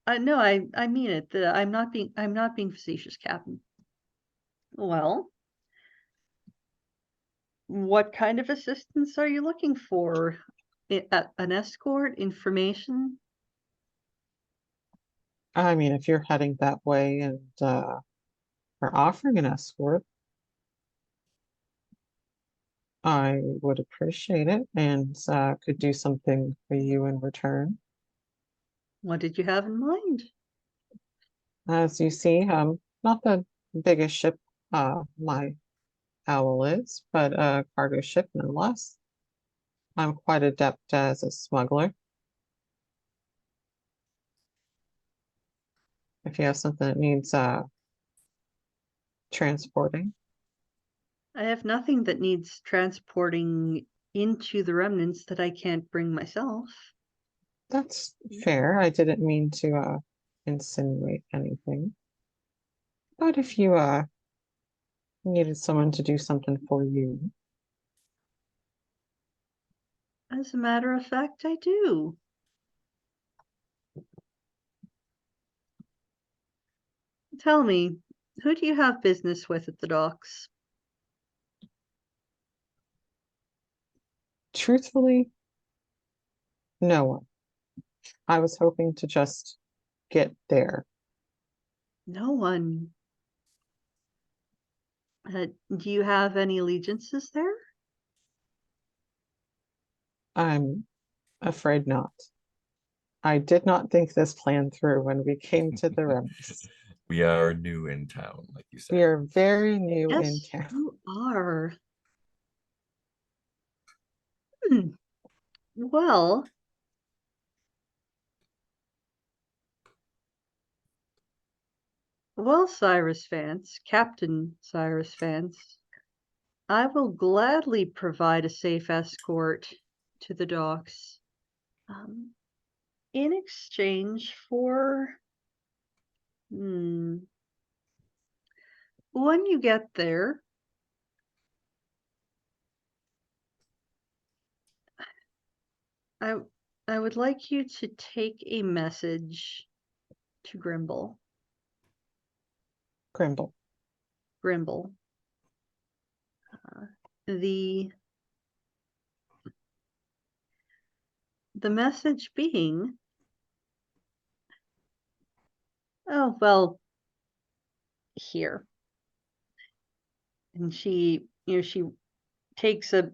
No, I mean it. I'm not being facetious, Captain. Well, what kind of assistance are you looking for? An escort, information? I mean, if you're heading that way and are offering an escort, I would appreciate it and could do something for you in return. What did you have in mind? As you see, not the biggest ship my owl is, but a cargo ship nonetheless. I'm quite adept as a smuggler. If you have something that needs transporting, I have nothing that needs transporting into the remnants that I can't bring myself. that's fair. I didn't mean to insinuate anything. But if you needed someone to do something for you, As a matter of fact, I do. Tell me, who do you have business with at the docks? truthfully, no one. I was hoping to just get there. No one. Do you have any allegiances there? I'm afraid not. I did not think this plan through when we came to the remnants. We are new in town, like you said. We are very new in Yes, town. you are. Hmm. Well, Cyrus Vance, Captain Cyrus Vance, I will gladly provide a safe escort to the docks in exchange for, when you get there, I would like you to take a message to Grimble. Grimble. Grimble. The message being, oh, well, here. And she takes a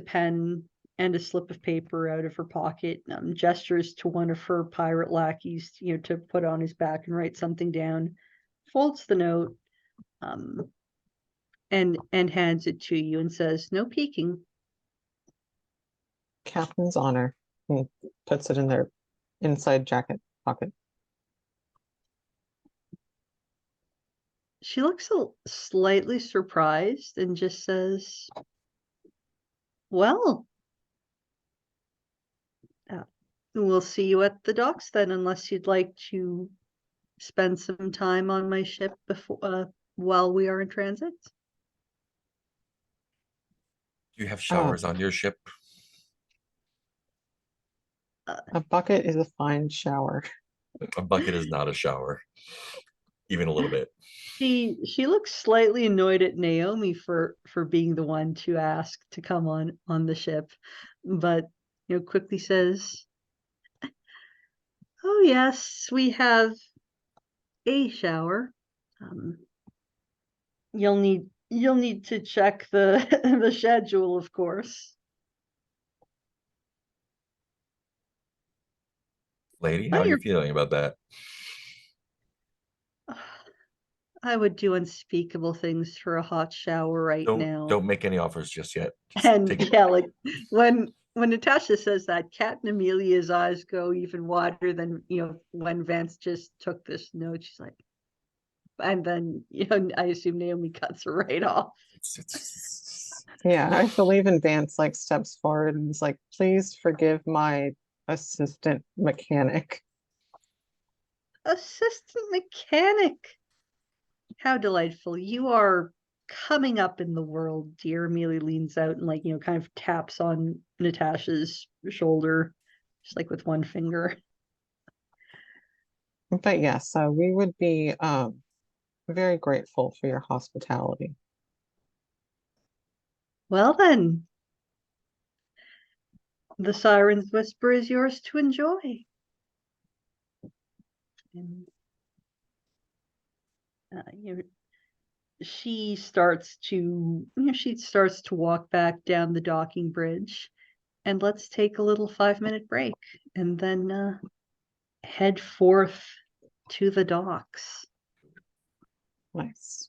pen and a slip of paper out of her pocket, gestures to one of her pirate lackeys, to put on his back and write something down, folds the note, and hands it to you and says, "No peeking." Captain's honor. He puts it in their inside jacket pocket. She looks slightly surprised and just says, "Well, we'll see you at the docks then, unless you'd like to spend some time on my ship before while we are in transit." Do you have showers on your ship? A bucket is a fine shower. A bucket is not a shower, even a little bit. She looks slightly annoyed at Naomi for being the one to ask to come on the ship, but quickly says, "Oh yes, we have a shower. You'll need to check the the schedule, of course." Lady, Oh, how are you feeling about that? I would do unspeakable things for a hot shower right now. Don't make any offers just yet. Just And take it. yeah, like when Natasha says that, Kat and Amelia's eyes go even wider than when Vance just took this note. She's like, and then I assume Naomi cuts her right off. Yeah, I believe in Vance like steps forward and is like, "Please forgive my assistant mechanic." Assistant mechanic. How delightful. You are coming up in the world, dear. Amelia leans out and like, kind of taps on Natasha's shoulder, just like with one finger. But yes, so we would be very grateful for your hospitality. Well then, the siren's whisper is yours to enjoy. And she starts to walk back down the docking bridge, and let's take a little 5-minute break and then head forth to the docks. Nice.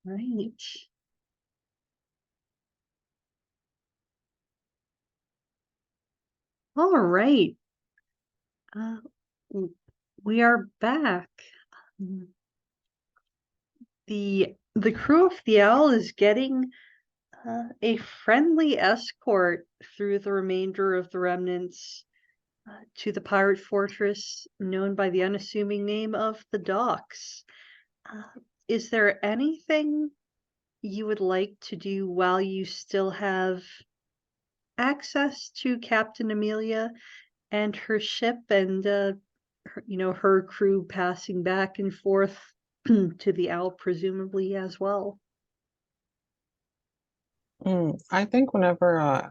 Right. All right. Uh, we are back. The crew of the Owl is getting a friendly escort through the remainder of the remnants to the pirate fortress known by the unassuming name of the Docks. Is there anything you would like to do while you still have access to Captain Amelia and her ship and her crew passing back and forth to the Owl, presumably as well? I think whenever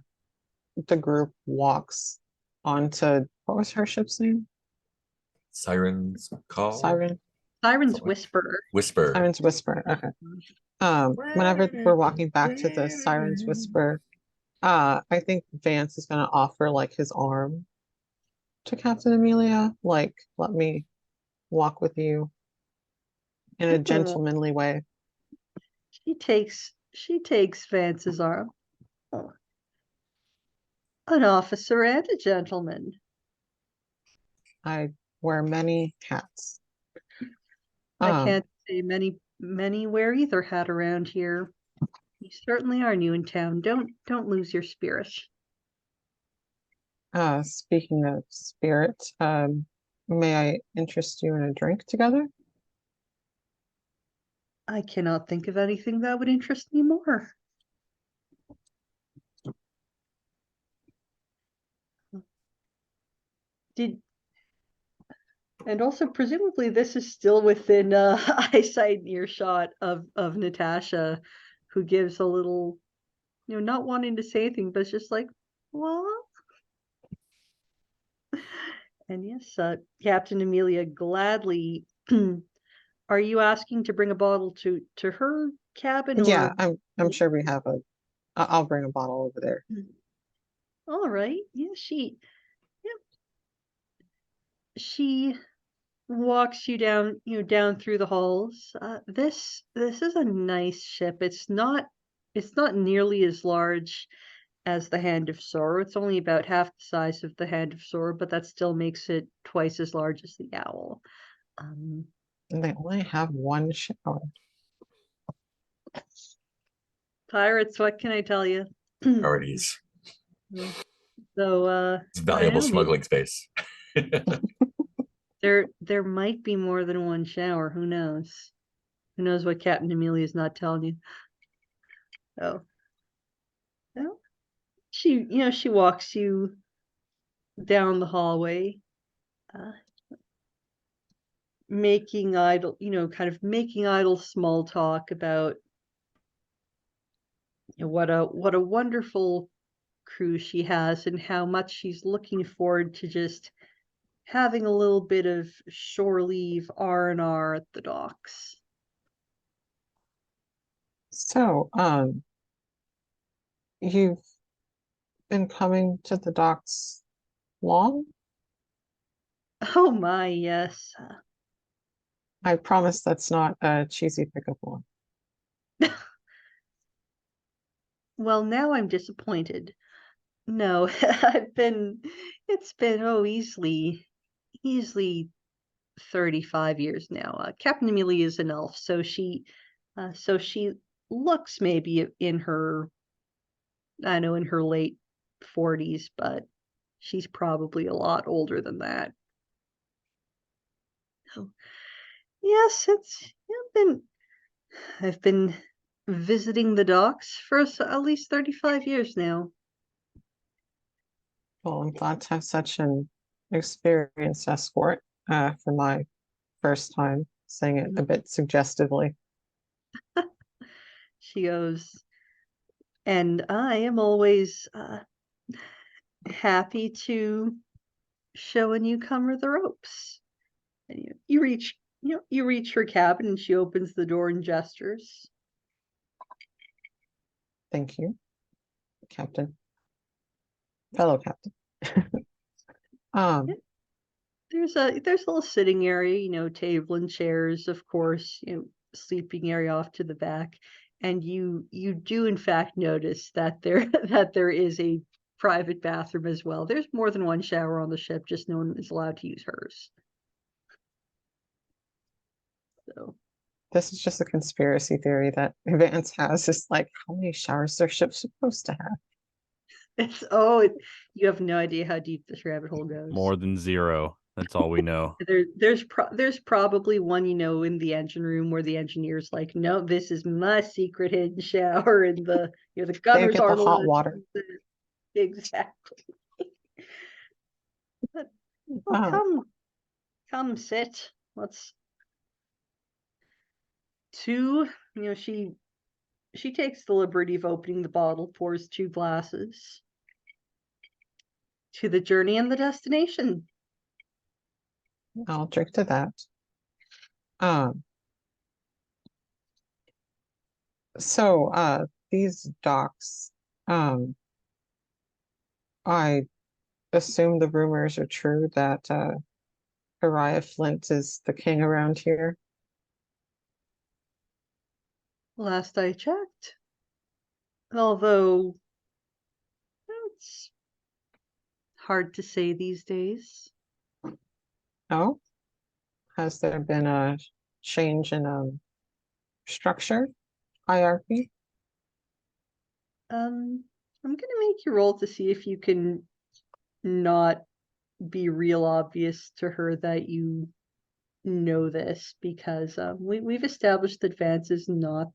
the group walks onto what was her ship's name? Siren's call. Siren. Siren's Something. Whisper. Whisper. Siren's Whisper. Okay. Whenever we're walking back to the Siren's Whisper, I think Vance is gonna offer like his arm to Captain Amelia, like, let me walk with you in a Oh, gentlemanly way. she takes Vance's arm. Oh. An officer and a gentleman. I wear many hats. I Um, can't say many wear either hat around here. You certainly are new in town. Don't lose your spirit. Speaking of spirit, may I interest you in a drink together? I cannot think of anything that would interest me more. And also presumably this is still within eyesight and earshot of Natasha, who gives a little, not wanting to say anything, but it's just like, what? And yes, Captain Amelia gladly. Are you asking to bring a bottle to her cabin, Yeah, or? I'm sure we have I'll bring a bottle over there. All right. Yeah, she walks you down, down through the halls. This is a nice ship. It's not nearly as large as the Hand of Sorrow. It's only about half the size of the Hand of Sorrow, but that still makes it twice as large as the Owl. And they only have one shower. Pirates, what can I tell you? Priorities. So It's I valuable don't know, smuggling space. there might be more than one shower. Who knows? Who knows what Captain Amelia's not telling you? Oh, well, she walks you down the hallway, uh, making idle, kind of making idle small talk about what a wonderful crew she has and how much she's looking forward to just having a little bit of shore leave R&R at the docks. So, you've been coming to the docks long? Oh my, yes. I promise that's not a cheesy pickup line. Well, now I'm disappointed. No, it's been, easily 35 years now. Captain Amelia is an elf, so she looks maybe in her, I know, in her late 40s, but she's probably a lot older than that. So, yes, I've been visiting the docks for at least 35 years now. Well, I'm glad to have such an experienced escort for my first time, saying it a bit suggestively. She goes, and I am always happy to show a newcomer the ropes. And you reach her cabin, and she opens the door and gestures. Thank you, Captain. Fellow Captain. There's a little sitting area, table and chairs, of course, sleeping area off to the back, and you do in fact notice that there that there is a private bathroom as well. There's more than one shower on the ship, just no one is allowed to use hers. So This is just a conspiracy theory that Vance has. Is like, how many showers their ship's supposed to have? it's you have no idea how deep this rabbit hole goes. More than 0. That's all we know. There's probably one, in the engine room where the engineer's like, no, this is my secret hidden shower, and the the They gunners get the aren't allowed hot to water. use it. Exactly. But Wow. come sit. Let's two. She takes the liberty of opening the bottle, pours 2 glasses. To the journey and the destination. I'll drink to that. Um, so these docks, I assume the rumors are true that Uriah Flint is the king around here. Last I checked. Although it's hard to say these days. Oh, has there been a change in structure, hierarchy? I'm gonna make you roll to see if you can not be real obvious to her that you know this, because we've established that Vance is not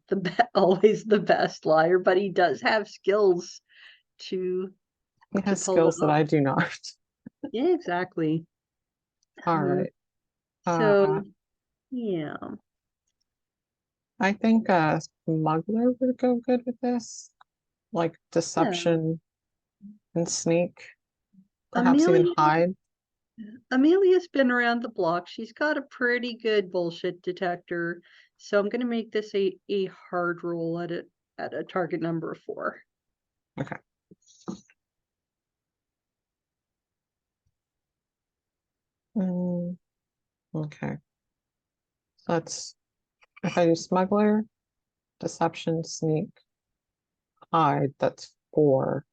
always the best liar, but he does have skills to He has pull it skills that off. I do not. Yeah, exactly. All right. So yeah. I think smuggler would go good with this, like deception and sneak, perhaps even Amelia hide. Amelia's been around the block. She's got a pretty good bullshit detector. So I'm gonna make this a hard roll at a target number of 4. Okay. Okay. So let's, if I do smuggler, deception, sneak, hide, that's 4.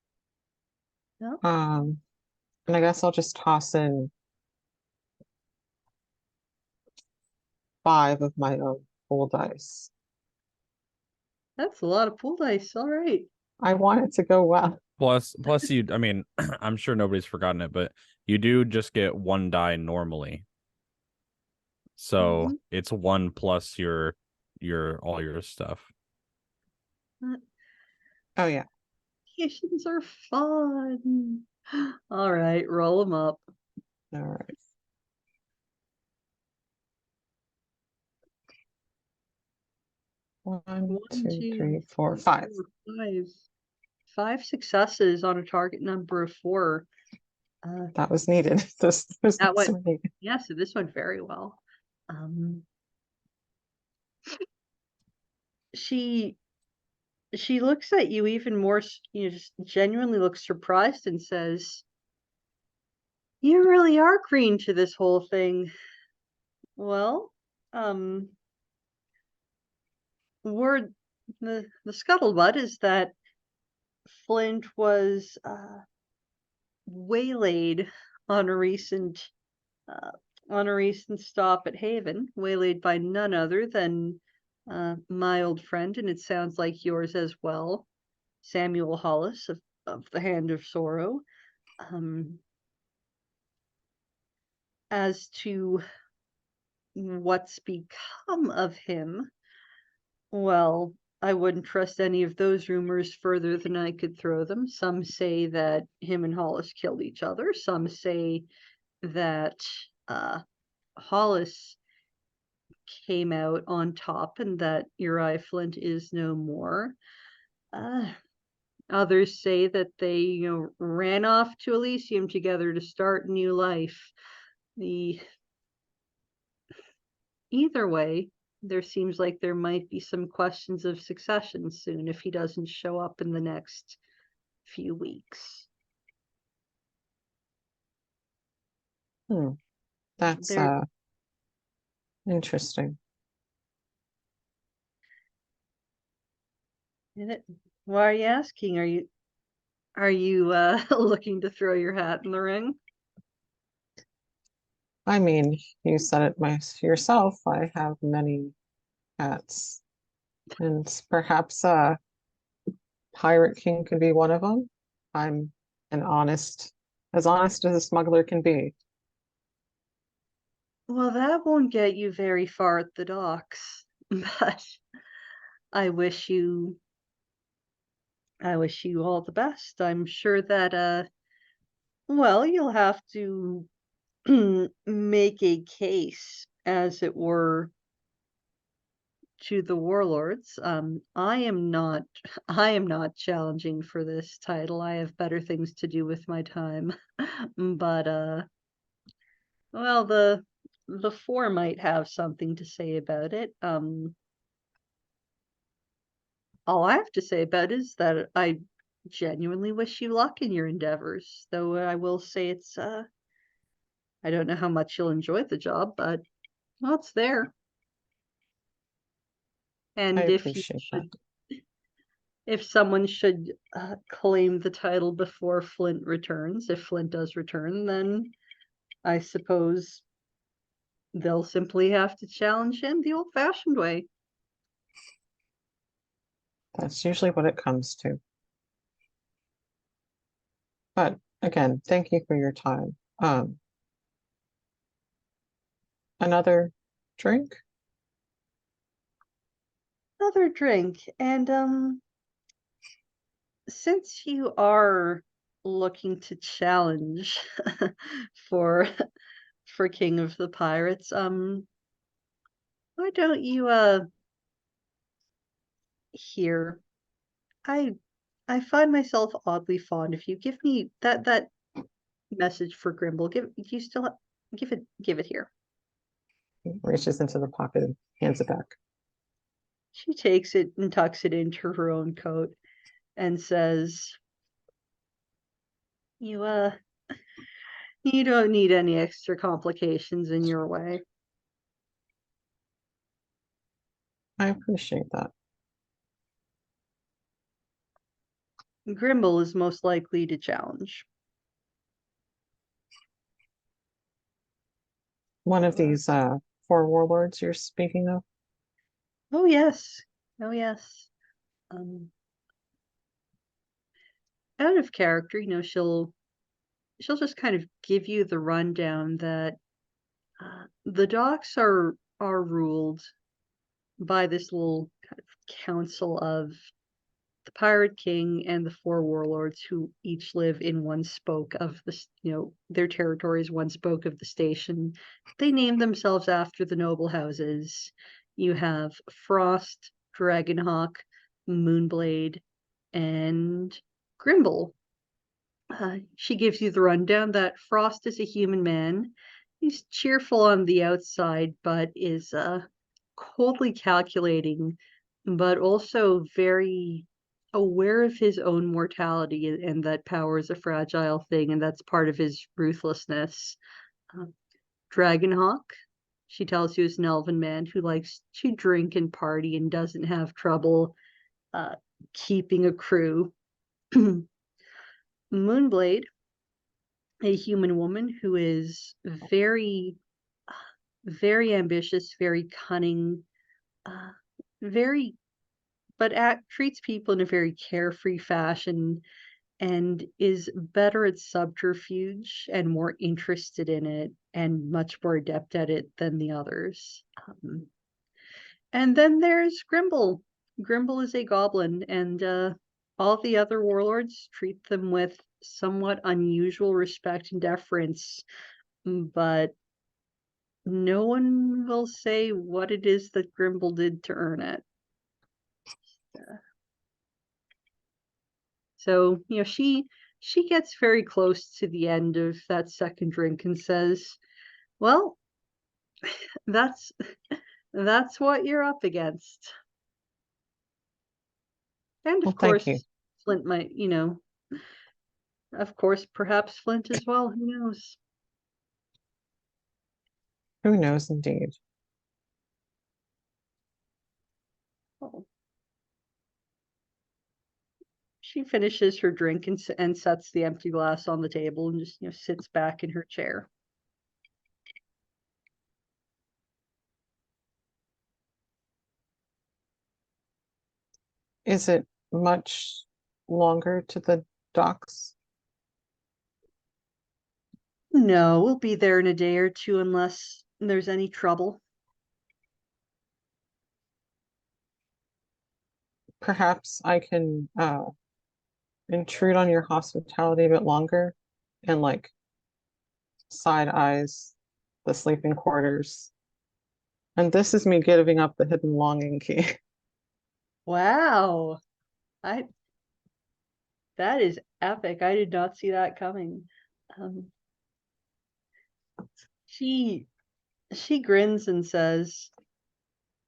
Yeah. And I guess I'll just toss in 5 of my own full dice. That's a lot of pool dice. All right. I want it to go well. Plus you, I mean, I'm sure nobody's forgotten it, but you do just get 1 die normally. So it's 1 plus your all your stuff. Oh yeah. Vacations are fun. All right, roll them up. All right. One, two, three, four, 5. 5 successes on a target number of 4. That was needed. This was That went, needed. yeah, so this went very well. She looks at you even more, just genuinely looks surprised and says, "You really are green to this whole thing." Well, word the scuttlebutt is that Flint was waylaid on a recent stop at Haven, waylaid by none other than my old friend, and it sounds like yours as well, Samuel Hollis of the Hand of Sorrow. As to what's become of him, well, I wouldn't trust any of those rumors further than I could throw them. Some say that him and Hollis killed each other. Some say that Hollis came out on top and that Uriah Flint is no more. Others say that they, ran off to Elysium together to start new life. Either way, there seems like there might be some questions of succession soon if he doesn't show up in the next few weeks. That's interesting. Why are you asking? Are you looking to throw your hat in the ring? I mean, you said it yourself. I have many hats, and perhaps Pirate King could be one of them. I'm as honest as a smuggler can be. Well, that won't get you very far at the docks, but I wish you I wish you all the best. I'm sure that well, you'll have to make a case, as it were, to the warlords. I am not I am not challenging for this title. I have better things to do with my time. But well, the four might have something to say about it. All I have to say about it is that I genuinely wish you luck in your endeavors. Though I will say it's I don't know how much you'll enjoy the job, but well, it's there. I And appreciate that. if someone should claim the title before Flint returns, if Flint does return, then I suppose they'll simply have to challenge him the old-fashioned way. That's usually what it comes to. But again, thank you for your time. Another drink? Another drink, and since you are looking to challenge for for King of the Pirates, why don't you here? I I find myself oddly fond of you. Give me that message for Grimble. Do you still give it here? Reaches into the pocket and hands it back. She takes it and tucks it into her own coat and says, "You you don't need any extra complications in your way." I appreciate that. Grimble is most likely to challenge. One of these four warlords you're speaking of? Oh yes. Oh yes. Um Out of character, she'll just kind of give you the rundown that the docks are ruled by this little kind of council of the Pirate King and the four warlords who each live in one spoke of their territories, one spoke of the station. They name themselves after the noble houses. You have Frost, Dragonhawk, Moonblade, and Grimble. She gives you the rundown that Frost is a human man. He's cheerful on the outside, but is coldly calculating, but also very aware of his own mortality and that power is a fragile thing, and that's part of his ruthlessness. Uh, Dragonhawk, she tells you, is an elven man who likes to drink and party and doesn't have trouble uh, keeping a crew. Moonblade, a human woman who is very ambitious, very cunning, uh, very but treats people in a very carefree fashion and is better at subterfuge and more interested in it and much more adept at it than the others. And then there's Grimble. Grimble is a goblin, and all the other warlords treat them with somewhat unusual respect and deference, but no one will say what it is that Grimble did to earn it. So, she gets very close to the end of that second drink and says, "Well, that's that's what you're up against." And Well, of thank you. course, Flint might, of course, perhaps Flint as well, who knows? Who knows indeed. Oh. she finishes her drink and sets the empty glass on the table and just sits back in her chair. Is it much longer to the docks? No, we'll be there in a day or two unless there's any trouble. Perhaps I can intrude on your hospitality a bit longer and like side eyes the sleeping quarters. And this is me giving up the hidden longing key. Wow. That is epic. I did not see that coming. She grins and says,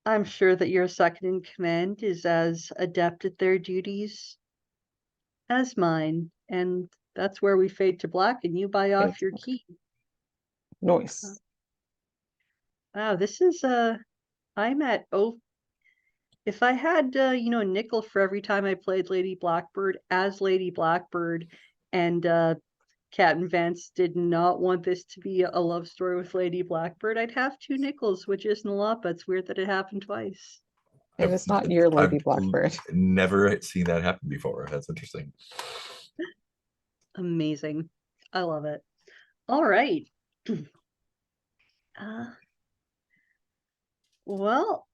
I'm sure that your second in command is as adept at their duties as mine, and that's where we fade to black and you buy off your key. Noise. Wow, this is I'm at if I had a nickel for every time I played Lady Blackbird as Lady Blackbird, and Captain Vance did not want this to be a love story with Lady Blackbird, I'd have 2 nickels, which isn't a lot, but it's weird that it happened twice. It is not your Lady I've Blackbird. never seen that happen before. That's interesting. Amazing. I love it. All right. Well,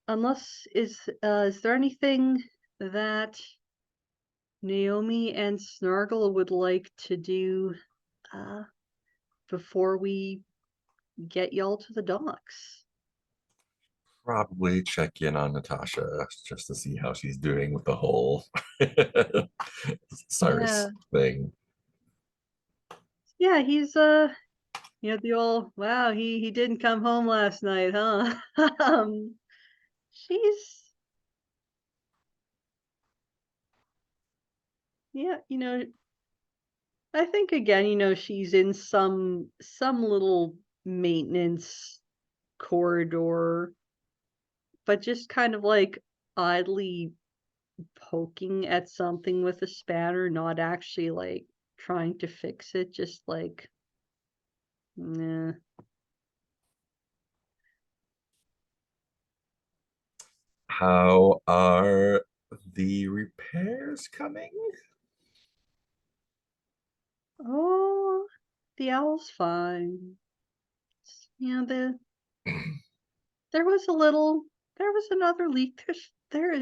unless is there anything that Naomi and Snargle would like to do before we get y'all to the docks? Probably check in on Natasha just to see how she's doing with the whole Cyrus thing. Yeah, he's the old wow, he didn't come home last night, huh? She's I think again, she's in some little maintenance corridor, but just kind of like oddly poking at something with a spanner, not actually like trying to fix it, just like nah. How are the repairs coming? Oh, the owl's fine. The there was another leak. There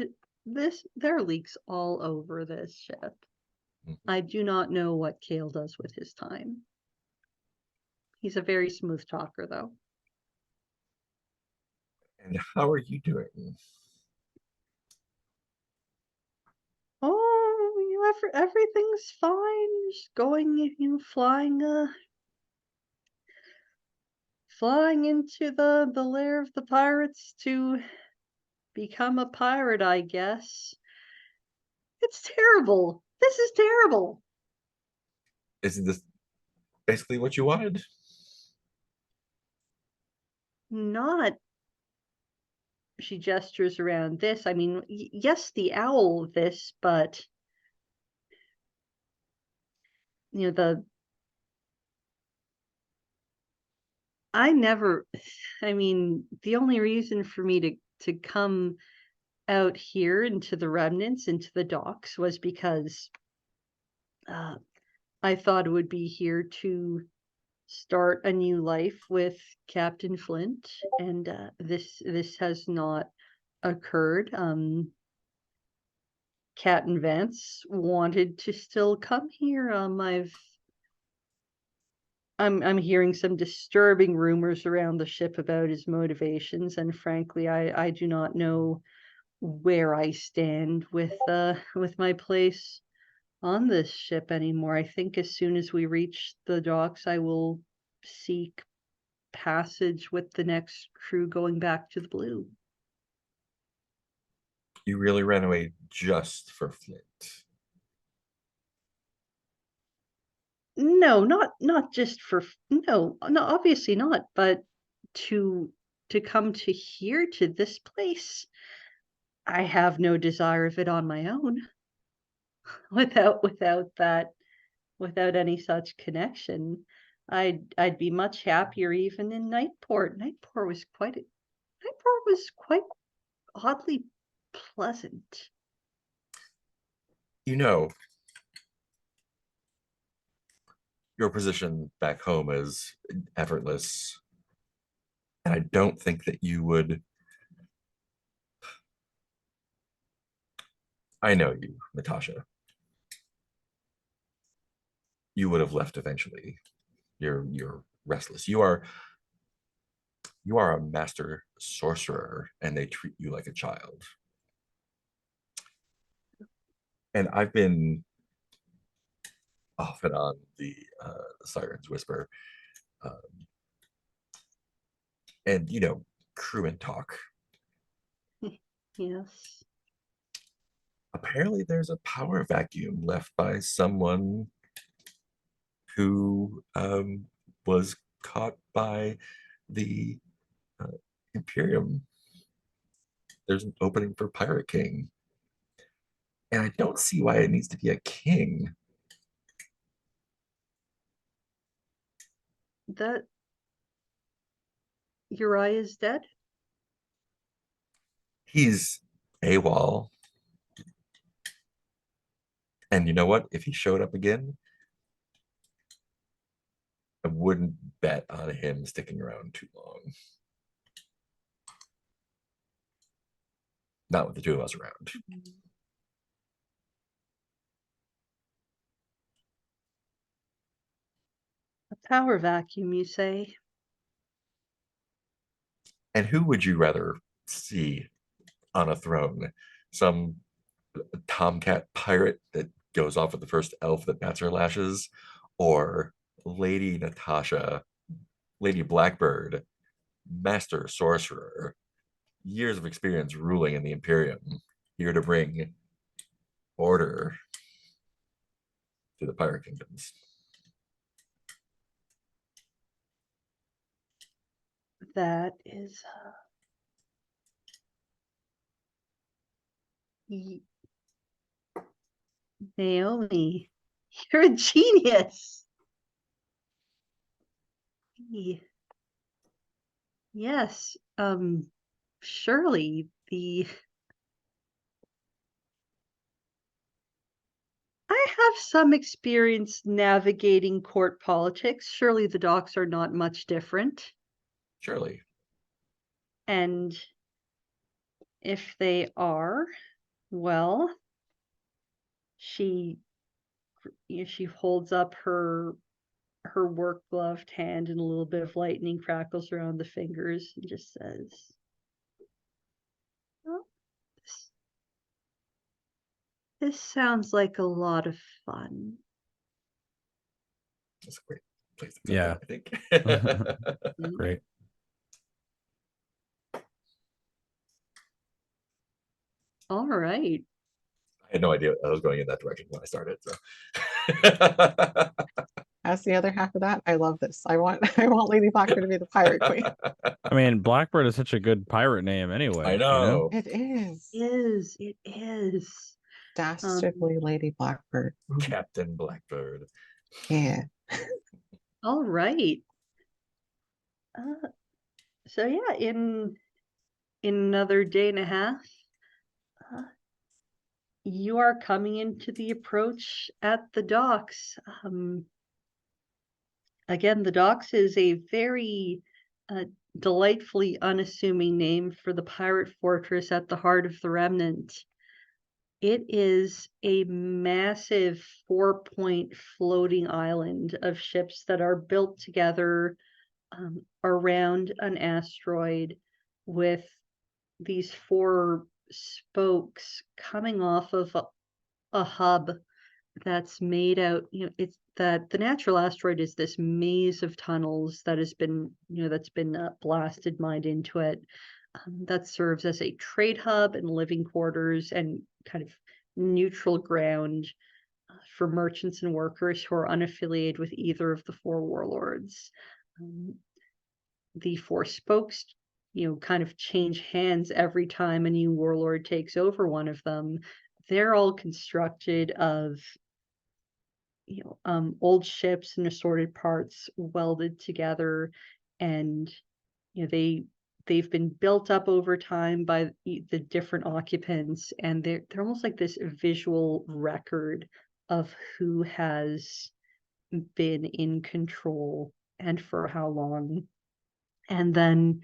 are leaks all over this ship. I do not know what Kale does with his time. He's a very smooth talker, though. And how are you doing? Oh, everything's fine. Just going, flying into the lair of the pirates to become a pirate, I guess. It's terrible. This is terrible. Isn't this basically what you wanted? Not. She gestures around this. I mean, yes, the owl this, but the the only reason for me to come out here into the remnants, into the docks, was because I thought it would be here to start a new life with Captain Flint, and this has not occurred. Captain Vance wanted to still come here. I'm hearing some disturbing rumors around the ship about his motivations, and frankly, I do not know where I stand with my place on this ship anymore. I think as soon as we reach the docks, I will seek passage with the next crew going back to the Blue. You really ran away just for Flint. No, not just for no, obviously not, but to come to here, to this place, I have no desire of it on my own. without any such connection. I'd be much happier even in Nightport. Nightport was quite oddly pleasant. You know, your position back home is effortless, and I don't think that you would. I know you, Natasha. You would have left eventually. You're restless. You are a master sorcerer, and they treat you like a child. And I've been off and on the Siren's Whisper, um, and crewman talk. Yes. Apparently, there's a power vacuum left by someone who was caught by the uh, Imperium. There's an opening for Pirate King, and I don't see why it needs to be a king. That Uriah is dead? He's AWOL. And you know what? If he showed up again, I wouldn't bet on him sticking around too long. Not with the two of us around. A power vacuum, you say? And who would you rather see on a throne? Some tomcat pirate that goes off with the first elf that bats her lashes, or Lady Natasha, Lady Blackbird, master sorcerer, years of experience ruling in the Imperium, here to bring order to the pirate kingdoms. That is Naomi. You're a genius. Yes. Surely I have some experience navigating court politics. Surely the docks are not much different. Surely. And if they are, well, she holds up her work gloved hand and a little bit of lightning crackles around the fingers and just says, oh, this sounds like a lot of fun. That's a great place to put Yeah. that, I think. Great. All right. I had no idea I was going in that direction when I started. So As the other half of that, I love this. I want Lady Blackbird to be the pirate queen. I mean, Blackbird is such a good pirate name anyway. I know. It is. It is. Dastardly Lady Blackbird. Captain Blackbird. Yeah. All right. So yeah, in another day and a half, you are coming into the approach at the docks. Again, the docks is a very delightfully unassuming name for the pirate fortress at the heart of the Remnant. It is a massive 4-point floating island of ships that are built together around an asteroid with these 4 spokes coming off of a hub that's made out, it's that the natural asteroid is this maze of tunnels that has been, that's been blasted mined into it. That serves as a trade hub and living quarters and kind of neutral ground for merchants and workers who are unaffiliated with either of the 4 warlords. The 4 spokes, kind of change hands every time a new warlord takes over one of them, they're all constructed of old ships and assorted parts welded together, and they've been built up over time by the different occupants, and they're almost like this visual record of who has been in control and for how long. And then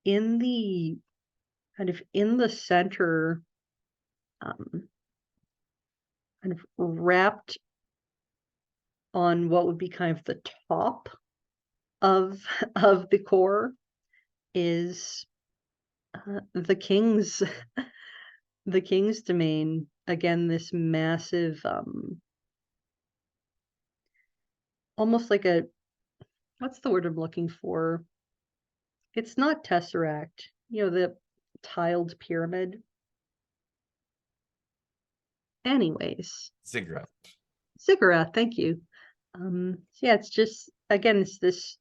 in the in the center, kind of wrapped on what would be kind of the top of the core, is the king's the king's domain. Again, this massive, almost like a, what's the word I'm looking for? It's not tesseract, the tiled pyramid. Anyways, Ziggurat. ziggurat, thank you. Yeah, it's just, again, it's this,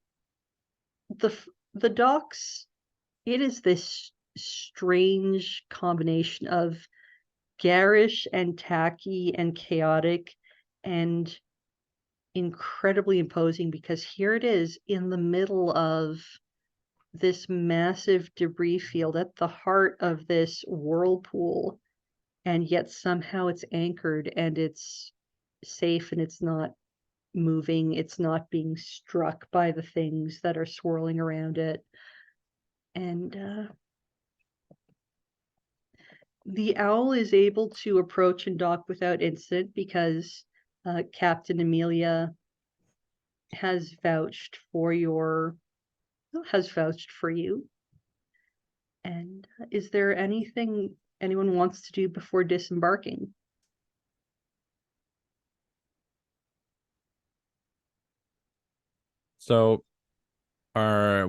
the docks, it is this strange combination of garish and tacky and chaotic and incredibly imposing, because here it is in the middle of this massive debris field at the heart of this whirlpool, and yet somehow it's anchored and it's safe and it's not moving, it's not being struck by the things that are swirling around it. And the owl is able to approach and dock without incident because Captain Amelia has vouched for you. And is there anything anyone wants to do before disembarking? So, I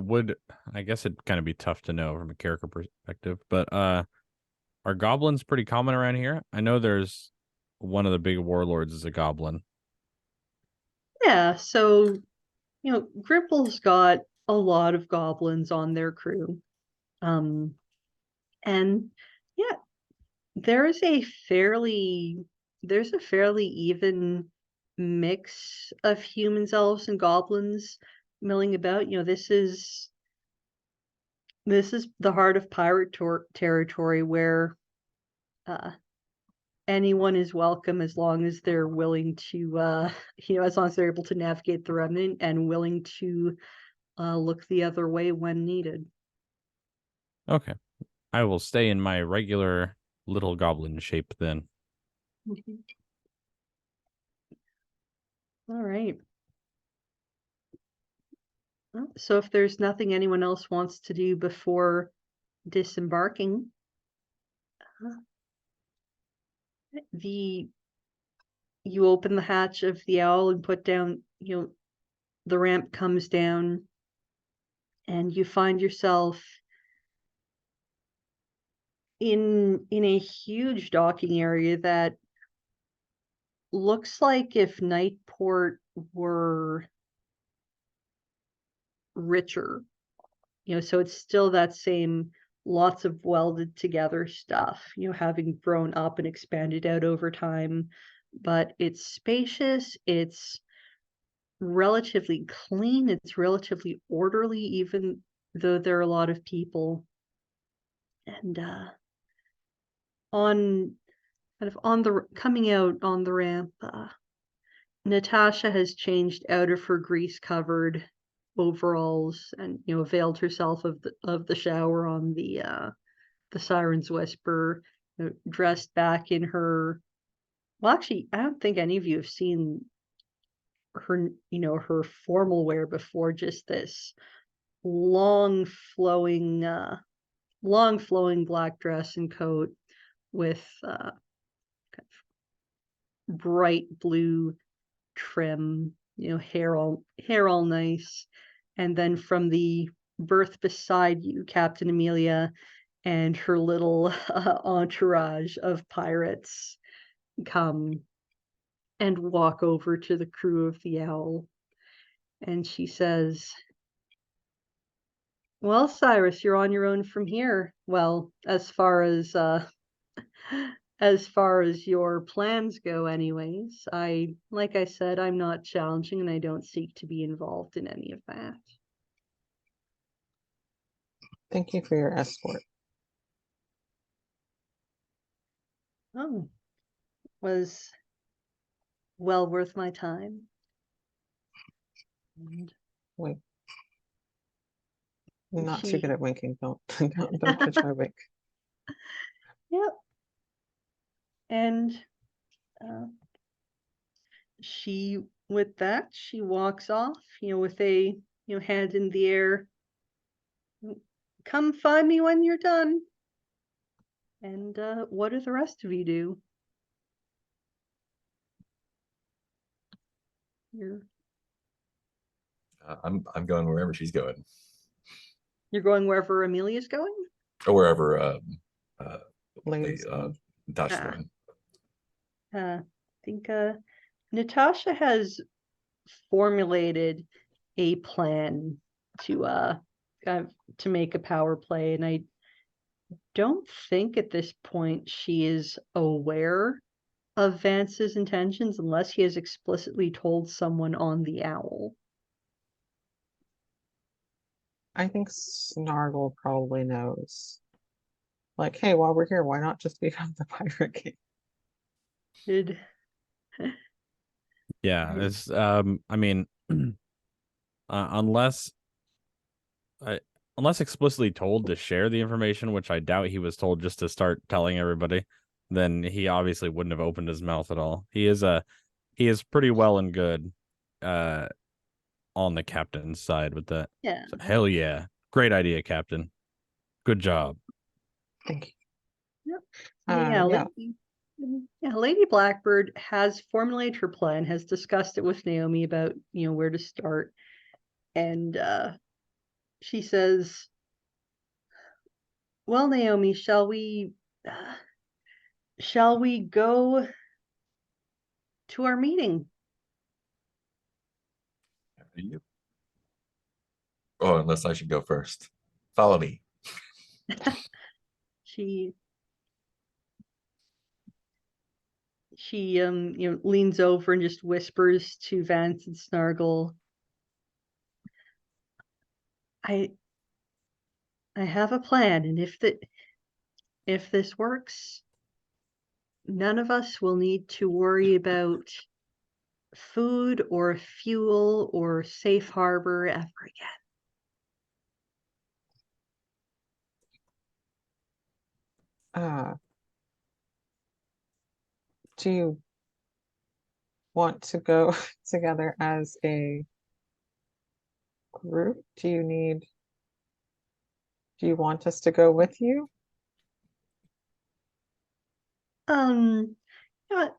guess it'd kind of be tough to know from a character perspective, but are goblins pretty common around here? I know there's one of the big warlords is a goblin. Yeah, so Gripple's got a lot of goblins on their crew. And yeah, there's a fairly even mix of humans, elves, and goblins milling about. This is the heart of pirate territory, where anyone is welcome as long as they're willing to, as long as they're able to navigate the remnant and willing to look the other way when needed. Okay. I will stay in my regular little goblin shape then. All right. So if there's nothing anyone else wants to do before disembarking, you open the hatch of the owl and put down, the ramp comes down, and you find yourself in a huge docking area that looks like if Nightport were richer. So it's still that same lots of welded together stuff, having grown up and expanded out over time, but it's spacious, it's relatively clean, it's relatively orderly, even though there are a lot of people. And on the coming out on the ramp, Natasha has changed out of her grease-covered overalls and availed herself of the shower on the Siren's Whisper, dressed back in her. Well, actually, I don't think any of you have seen her, her formal wear before. Just this long flowing black dress and coat with kind of bright blue trim, hair all nice. And then from the berth beside you, Captain Amelia and her little entourage of pirates come and walk over to the crew of the Owl. And she says, "Well, Cyrus, you're on your own from here. Well, as far as as far as your plans go anyways. Like I said, I'm not challenging and I don't seek to be involved in any of that. Thank you for your escort. Oh, was well worth my time. And Wait, I'm not too she, good at winking. Don't don't touch my wink. yep. And she, with that, she walks off, with a, hand in the air. Come find me when you're done. And what do the rest of you do? You're I'm going wherever she's going, you're going wherever Amelia's going? or wherever Ladies, Natasha's Ah. going. I think Natasha has formulated a plan to to make a power play, and I don't think at this point she is aware of Vance's intentions unless he has explicitly told someone on the owl. I think Snargle probably knows. Like, hey, while we're here, why not just become the Pirate King? Did Yeah, it's I mean, unless unless explicitly told to share the information, which I doubt he was told just to start telling everybody, then he obviously wouldn't have opened his mouth at all. He is pretty well and good uh on the captain's side with that. yeah. So, hell yeah. Great idea, Captain. Good job. Thank you. Yep. Yeah, Yeah. Lady Blackbird has formulated her plan, has discussed it with Naomi about, where to start. And she says, well, Naomi, shall we go to our meeting? After you. Oh, unless I should go first. Follow me. She leans over and just whispers to Vance and Snargle, I have a plan, and if this works, none of us will need to worry about food or fuel or safe harbor ever again. Do you want to go together as a group? Do you want us to go with you? You know what?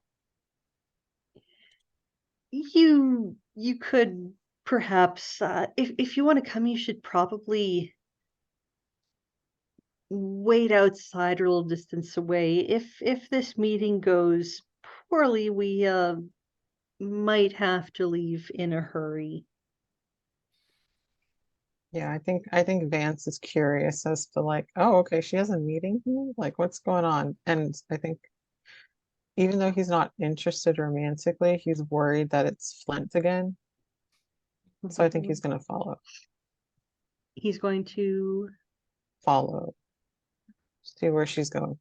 You could perhaps, if you want to come, you should probably wait outside or a little distance away. If this meeting goes poorly, we might have to leave in a hurry. Yeah, I think Vance is curious as to like, oh, okay, she has a meeting here? Like, what's going on? And I think even though he's not interested romantically, he's worried that it's Flint again. So I think he's gonna He's going to follow, see where she's going.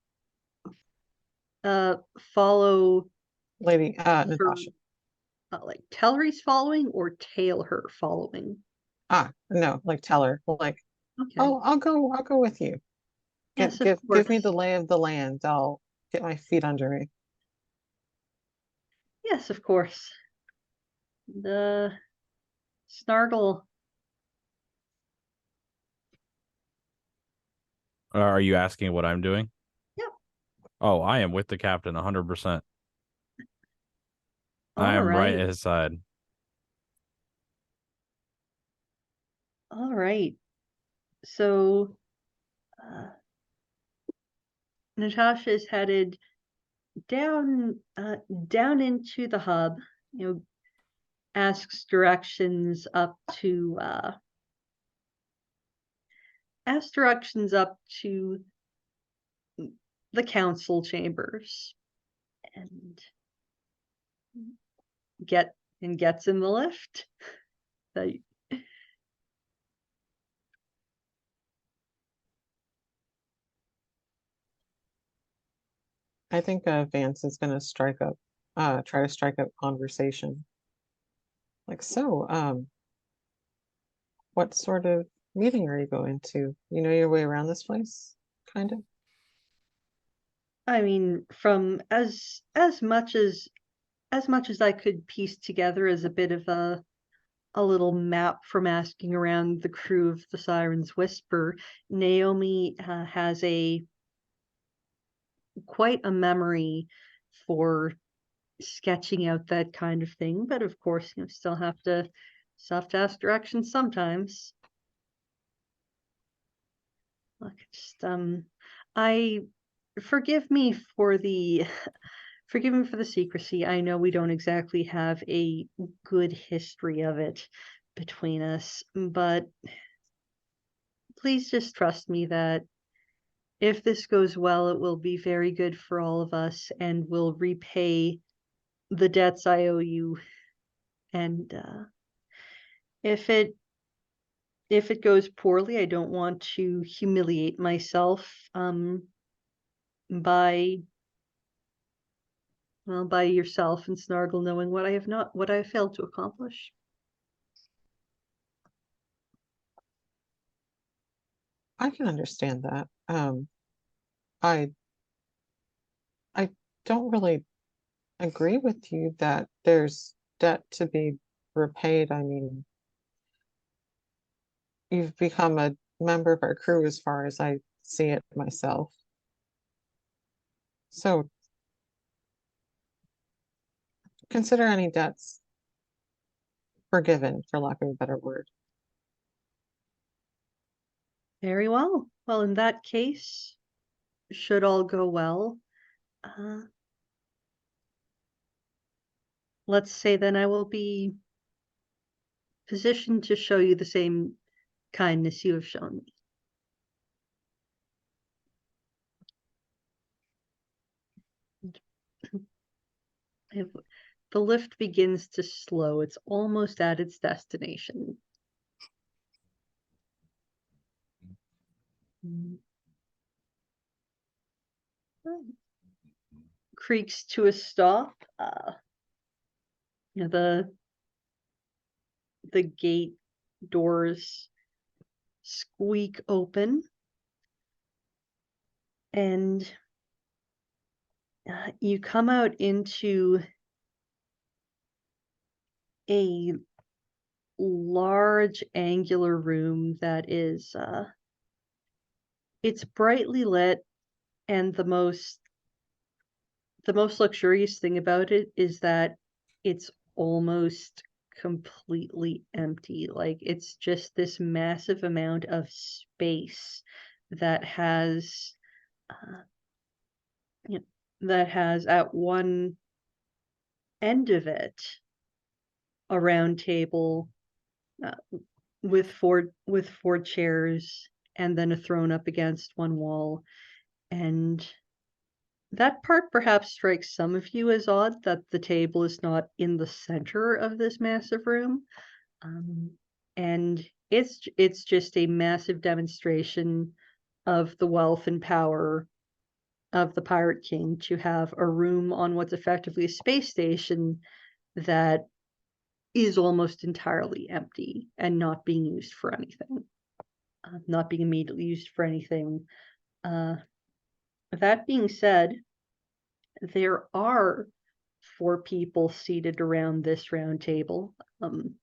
follow Lady her, Natasha. like Tellery's following or tail her following. No, like tell her, like, Okay. oh, I'll go with you. Yes, of Give me course. the lay of the land. I'll get my feet under me. Yes, of course. The Snargle. Are you asking what I'm doing? Yep. Oh, I am with the captain 100%. I All am right right. at his side. All right. So Natasha is headed down into the hub, asks directions up to the council chambers, and gets in the lift. I think Vance is gonna try to strike up conversation. Like, so, what sort of meeting are you going to? You know your way around this place, kind of? I mean, from as much as I could piece together as a bit of a little map from asking around the crew of the Siren's Whisper, Naomi has quite a memory for sketching out that kind of thing, but of course, still have to ask directions sometimes. Look, just I forgive me for the secrecy. I know we don't exactly have a good history of it between us, but please just trust me that if this goes well, it will be very good for all of us and will repay the debts I owe you. And if it goes poorly, I don't want to humiliate myself by yourself and Snargle knowing what I have failed to accomplish. I can understand that. I I don't really agree with you that there's debt to be repaid. I mean, you've become a member of our crew as far as I see it myself. So consider any debts forgiven, for lack of a better word. Very well. Well, in that case, should all go well, let's say then I will be positioned to show you the same kindness you have shown me. The lift begins to slow. It's almost at its destination. Creaks to a stop. The gate doors squeak open, and you come out into a large angular room that is it's brightly lit, and the most luxurious thing about it is that it's almost completely empty. Like, it's just this massive amount of space that has at one end of it a round table uh, with four chairs, and then a throne up against one wall. And that part perhaps strikes some of you as odd, that the table is not in the center of this massive room. And it's just a massive demonstration of the wealth and power of the Pirate King to have a room on what's effectively a space station that is almost entirely empty and not being used for anything, not being immediately used for anything. That being said, there are 4 people seated around this round table. An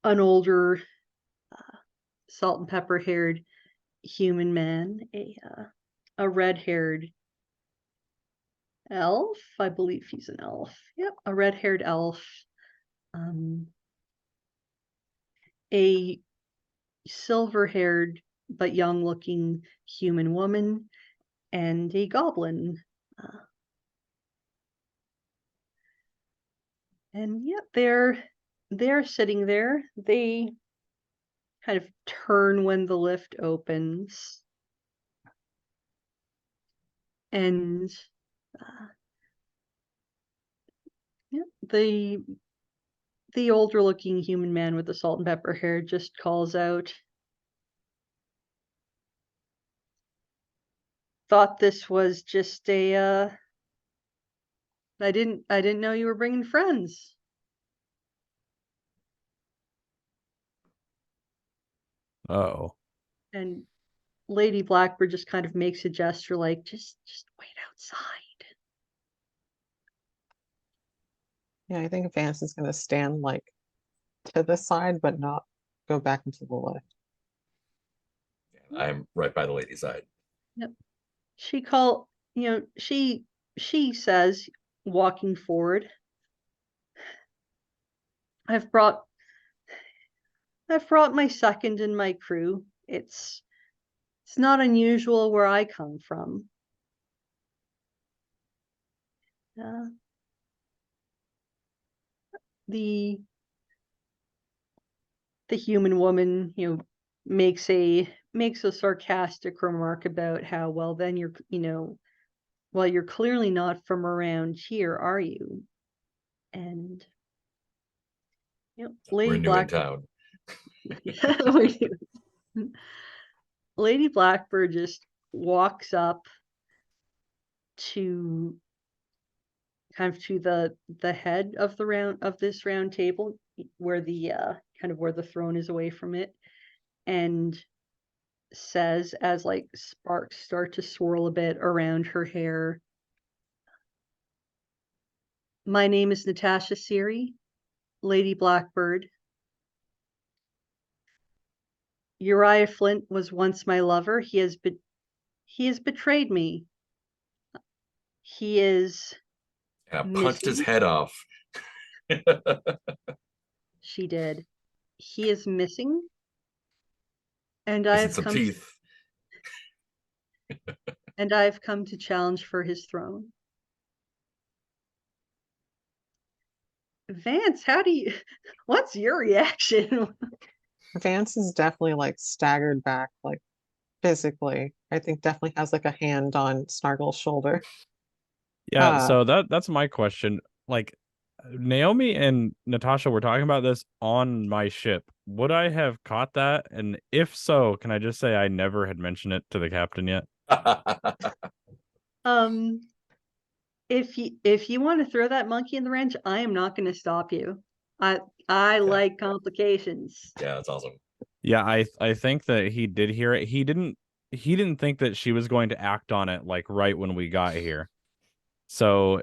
older, salt and pepper haired human man, a red haired elf. I believe he's an elf. Yep, a red haired elf. A silver haired but young looking human woman, and a goblin. And yep, they're sitting there. They kind of turn when the lift opens. And yeah, the older looking human man with the salt and pepper hair just calls out, thought this was just a I didn't know you were bringing friends. Oh. And Lady Blackbird just kind of makes a gesture like, just wait outside. Yeah, I think Vance is gonna stand like to the side, but not go back into the lift. I'm right by the lady's side. Yep. She says, walking forward, I've brought my second in my crew. It's not unusual where I come from. The human woman, makes a sarcastic remark about how, well, then you're clearly not from around here, are you? And We're Lady new in Black town. Lady Blackbird just walks up to kind of to the head of this round table, where the kind of where the throne is away from it, and says, as like sparks start to swirl a bit around her hair, my name is Natasha Siri, Lady Blackbird. Uriah Flint was once my lover. He has betrayed me. He is And I punched his missing. head off. She did. He is missing, and Missing some teeth. I've come to challenge for his throne. Vance, what's your reaction? Vance is definitely like staggered back, like physically. I think definitely has like a hand on Snargle's shoulder. Yeah, so that's my question. Like, Naomi and Natasha were talking about this on my ship. Would I have caught that? And if so, can I just say I never had mentioned it to the captain yet? If you want to throw that monkey in the wrench, I am not going to stop you. I like complications. Yeah, that's awesome. Yeah, I think that he did hear it. He didn't think that she was going to act on it like right when we got here. So,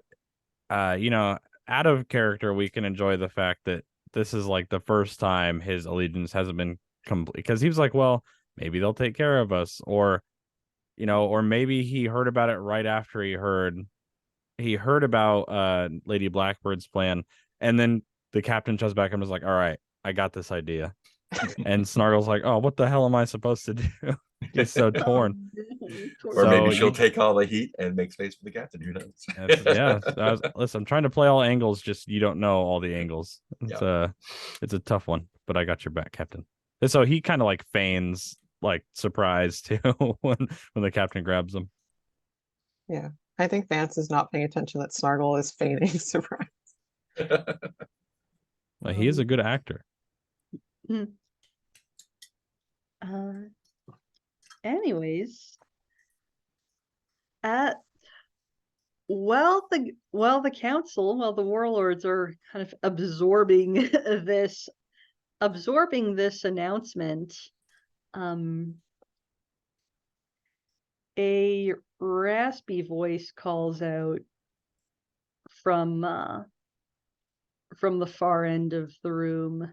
out of character, we can enjoy the fact that this is like the first time his allegiance hasn't been complete, because he was like, well, maybe they'll take care of us, or or maybe he heard about it right after he heard about Lady Blackbird's plan, and then the captain shows back and was like, all right, I got this idea. And Snargle's like, oh, what the hell am I supposed to do? He's so torn. Or maybe So she'll take all the heat and make space for the captain. Who knows? Listen, I'm trying to play all angles, just you don't know all the angles. It's Yeah. it's a tough one, but I got your back, Captain. And so he kind of like feigns like surprise too when the captain grabs him. Yeah, I think Vance is not paying attention that Snargle is feigning surprise. Like, he is a good actor. Anyways, the council, while the warlords are kind of absorbing this announcement, a raspy voice calls out from the far end of the room.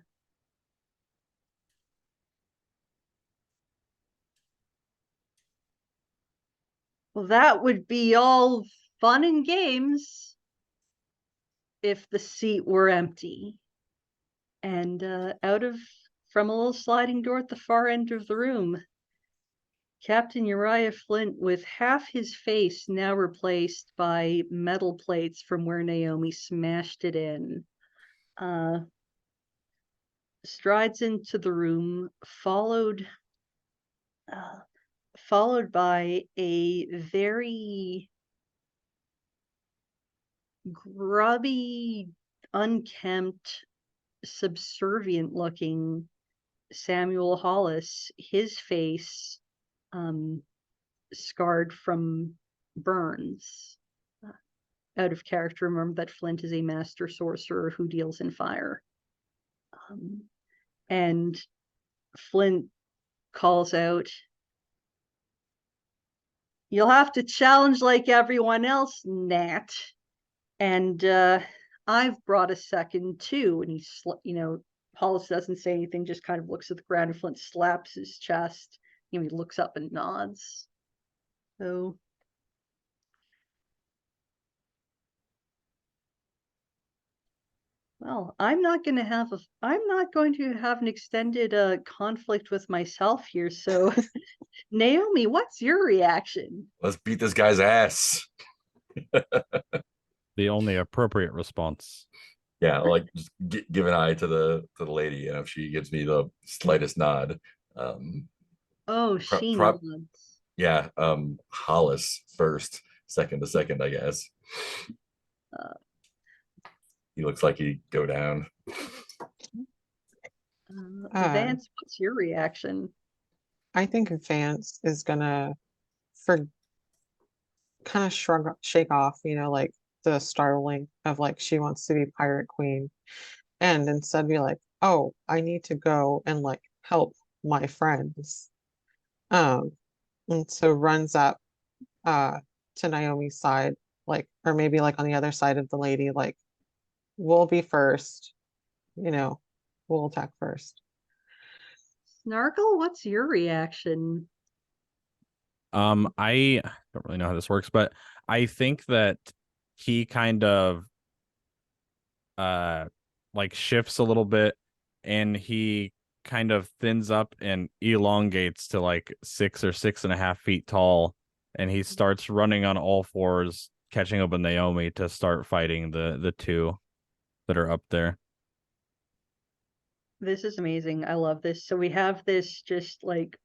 Well, that would be all fun and games if the seat were empty. And from a little sliding door at the far end of the room, Captain Uriah Flint, with half his face now replaced by metal plates from where Naomi smashed it in, strides into the room, followed by a very grubby, unkempt, subservient looking Samuel Hollis, his face scarred from burns. Out of character, remember that Flint is a master sorcerer who deals in fire. And Flint calls out, "You'll have to challenge like everyone else, Nat. And I've brought a second too." And Hollis doesn't say anything, just kind of looks at the ground, and Flint slaps his chest. He looks up and nods. So well, I'm not going to have an extended conflict with myself here. So Naomi, what's your reaction? Let's beat this guy's ass. The only appropriate response. Yeah, like just give an eye to the lady, if she gives me the slightest nod. Oh, she nods. Yeah, Hollis first, second, I guess. He looks like he'd go down. Vance, what's your reaction? I think Vance is gonna kind of shake off, like the startling of like she wants to be pirate queen, and instead be like, oh, I need to go and like help my friends. And so runs up to Naomi's side, like, or maybe like on the other side of the lady, like, we'll be first, we'll attack first. Snargle, what's your reaction? I don't really know how this works, but I think that he kind of like shifts a little bit, and he kind of thins up and elongates to like 6 or 6.5 feet tall, and he starts running on all fours, catching up with Naomi to start fighting the two that are up there. This is amazing. I love this. So we have this just like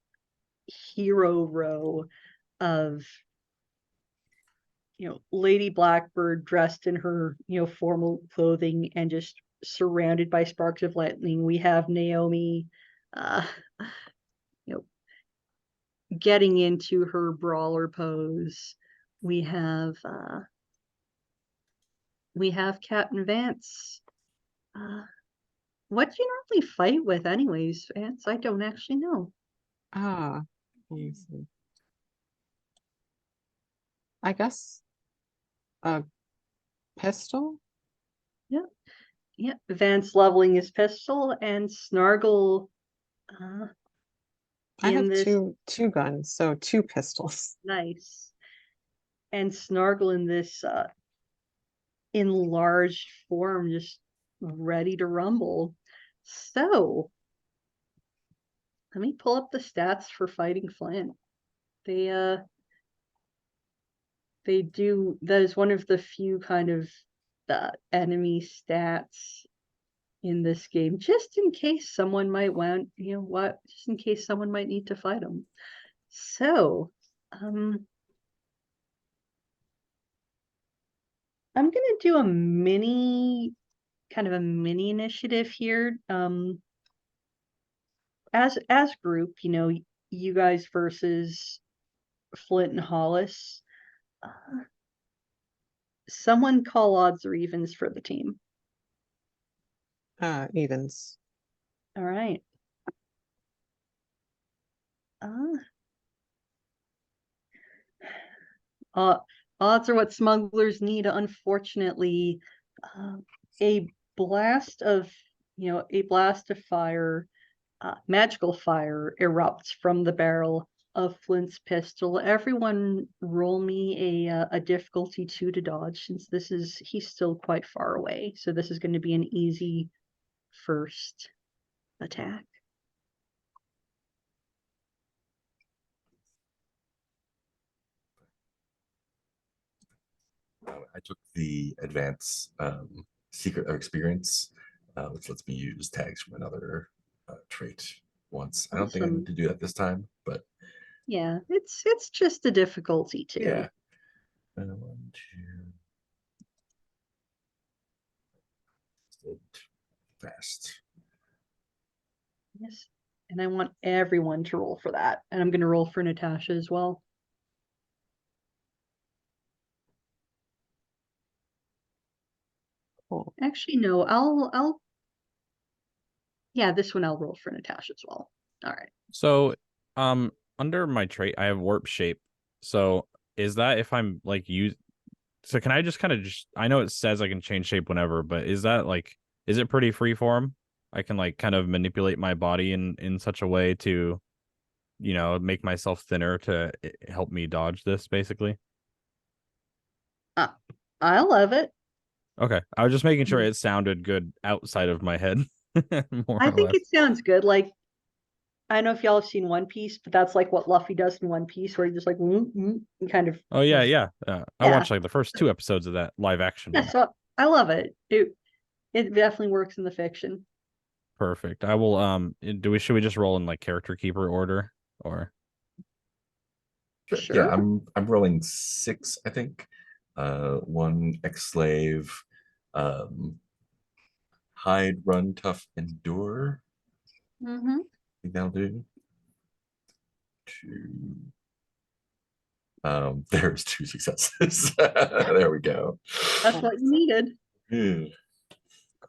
hero row of Lady Blackbird dressed in her formal clothing and just surrounded by sparks of lightning. We have Naomi getting into her brawler pose. We have Captain Vance. What do you normally fight with anyways, Vance? I don't actually know. Let me see. I guess a pistol? Yeah. Vance leveling his pistol, and Snargle I have two guns, so 2 pistols. Nice. And Snargle in this enlarged form, just ready to rumble. So let me pull up the stats for fighting Flint. They do, that is one of the few kind of enemy stats in this game, just in case someone might just in case someone might need to fight them. So I'm gonna do a mini initiative here. As group, you guys versus Flint and Hollis. Someone call odds or evens for the team. Evens. All right. Odds are what smugglers need. Unfortunately, a blast of fire, magical fire, erupts from the barrel of Flint's pistol. Everyone, roll me a difficulty 2 to dodge, since he's still quite far away. So this is going to be an easy first attack. I took the advanced secret of experience, which lets me use tags from another trait once. I don't think I need to do that this time, but yeah, it's just a difficulty 2. yeah. 1, 2. fast. Yes. And I want everyone to roll for that. And I'm going to roll for Natasha as well. Cool. Actually, no, yeah, this one I'll roll for Natasha as well. All right. So, under my trait, I have warp shape. So, is that if I'm like so can I just kind of I know it says I can change shape whenever, but is that like, is it pretty free form? I can like kind of manipulate my body in such a way to, make myself thinner to help me dodge this, basically. I love it. Okay, I was just making sure it sounded good outside of my head, more I or think less. it sounds good. Like, I don't know if y'all have seen One Piece, but that's like what Luffy does in One Piece, where he just like and kind of. Oh yeah, yeah. I Yeah. watched like the first 2 episodes of that live action Yeah, one. so I love it. It definitely works in the fiction. Perfect. I will should we just roll in like character keeper order or Sure. Yeah, I'm rolling 6, I think. 1 ex-slave, hide, run, tough, endure. Mm-hmm. I think that'll do. 2. There's 2 successes. There we go. That's what you needed. Yeah.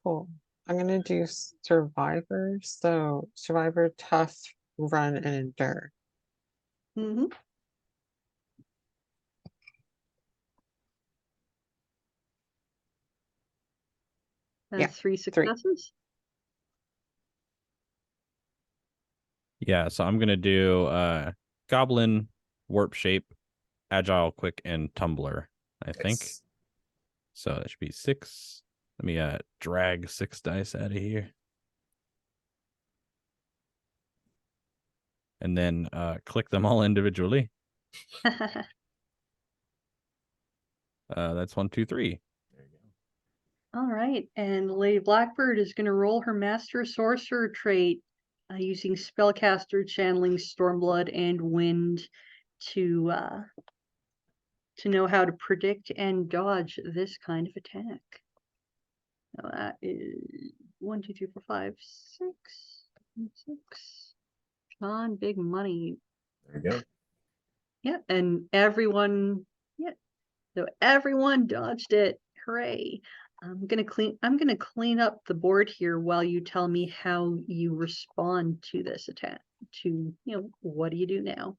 Cool. I'm gonna do survivor. So survivor, tough, run, and endure. Mm-hmm. Yeah, That's 3 3. successes. yeah, so I'm gonna do goblin, warp shape, agile, quick, and tumbler, I think. Nice. So that should be 6. Let me drag 6 dice out of here. And then click them all individually. That's 1, 2, 3. There you go. All right, and Lady Blackbird is going to roll her Master Sorcerer trait using Spellcaster, Channeling, Stormblood, and Wind to know how to predict and dodge this kind of attack. Now that is 1, 2, 3, 4, 5, 6, 6. On big money. There you go. Yeah, and everyone, yeah, so everyone dodged it. Hooray. I'm gonna clean up the board here while you tell me how you respond to this attack. What do you do now?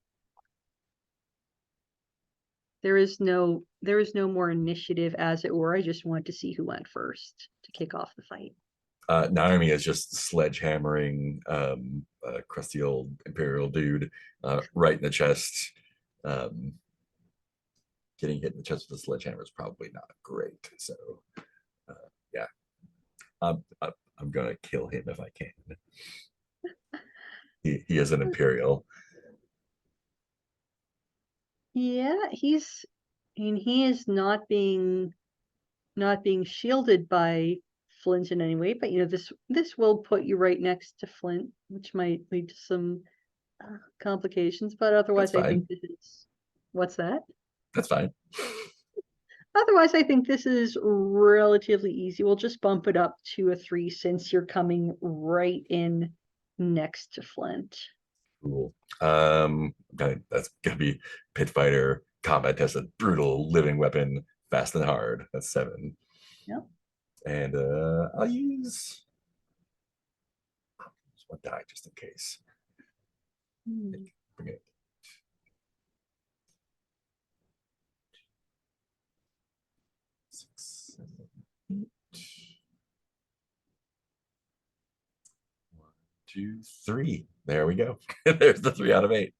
There is no more initiative, as it were. I just want to see who went first to kick off the fight. Naomi is just sledgehammering a crusty old imperial dude right in the chest. Getting hit in the chest with a sledgehammer is probably not great. So, yeah, I'm gonna kill him if I can. He is an imperial. Yeah, he is not being shielded by Flint in any way, but this will put you right next to Flint, which might lead to some complications. But otherwise, That's I think fine. this is what's that? That's fine. Otherwise, I think this is relatively easy. We'll just bump it up to a 3 since you're coming right in next to Flint. Cool. That's gonna be pit fighter, combat tested, brutal, living weapon, fast and hard. That's 7. Yep. And I'll use 1 die just in case. Bring it. Six, 7, 8. 1, 2, 3. There we go. There's the 3 out of 8.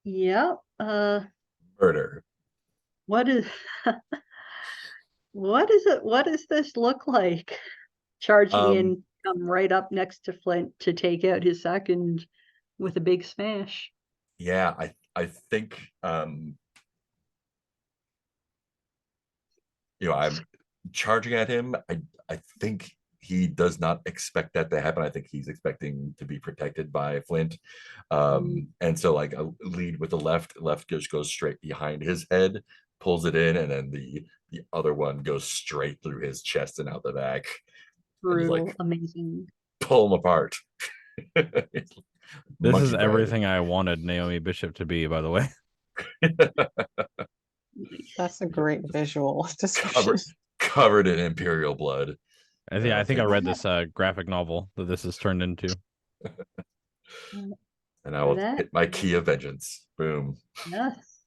Yep. Murder. What is what is it? What does this look like? Charging in, come right up next to Flint to take out his second with a big smash. Yeah, I think I'm charging at him. I think he does not expect that to happen. I think he's expecting to be protected by Flint. And so like a lead with the left just goes straight behind his head, pulls it in, and then the other one goes straight through his chest and out the back, and just Brutal, like amazing. pull him apart. This is Monkey bread. everything I wanted Naomi Bishop to be, by the way. Nice. That's a great visual description. covered in imperial blood. I think I read this graphic novel that this is turned into. And I will That- hit my key of vengeance. Boom. Yes.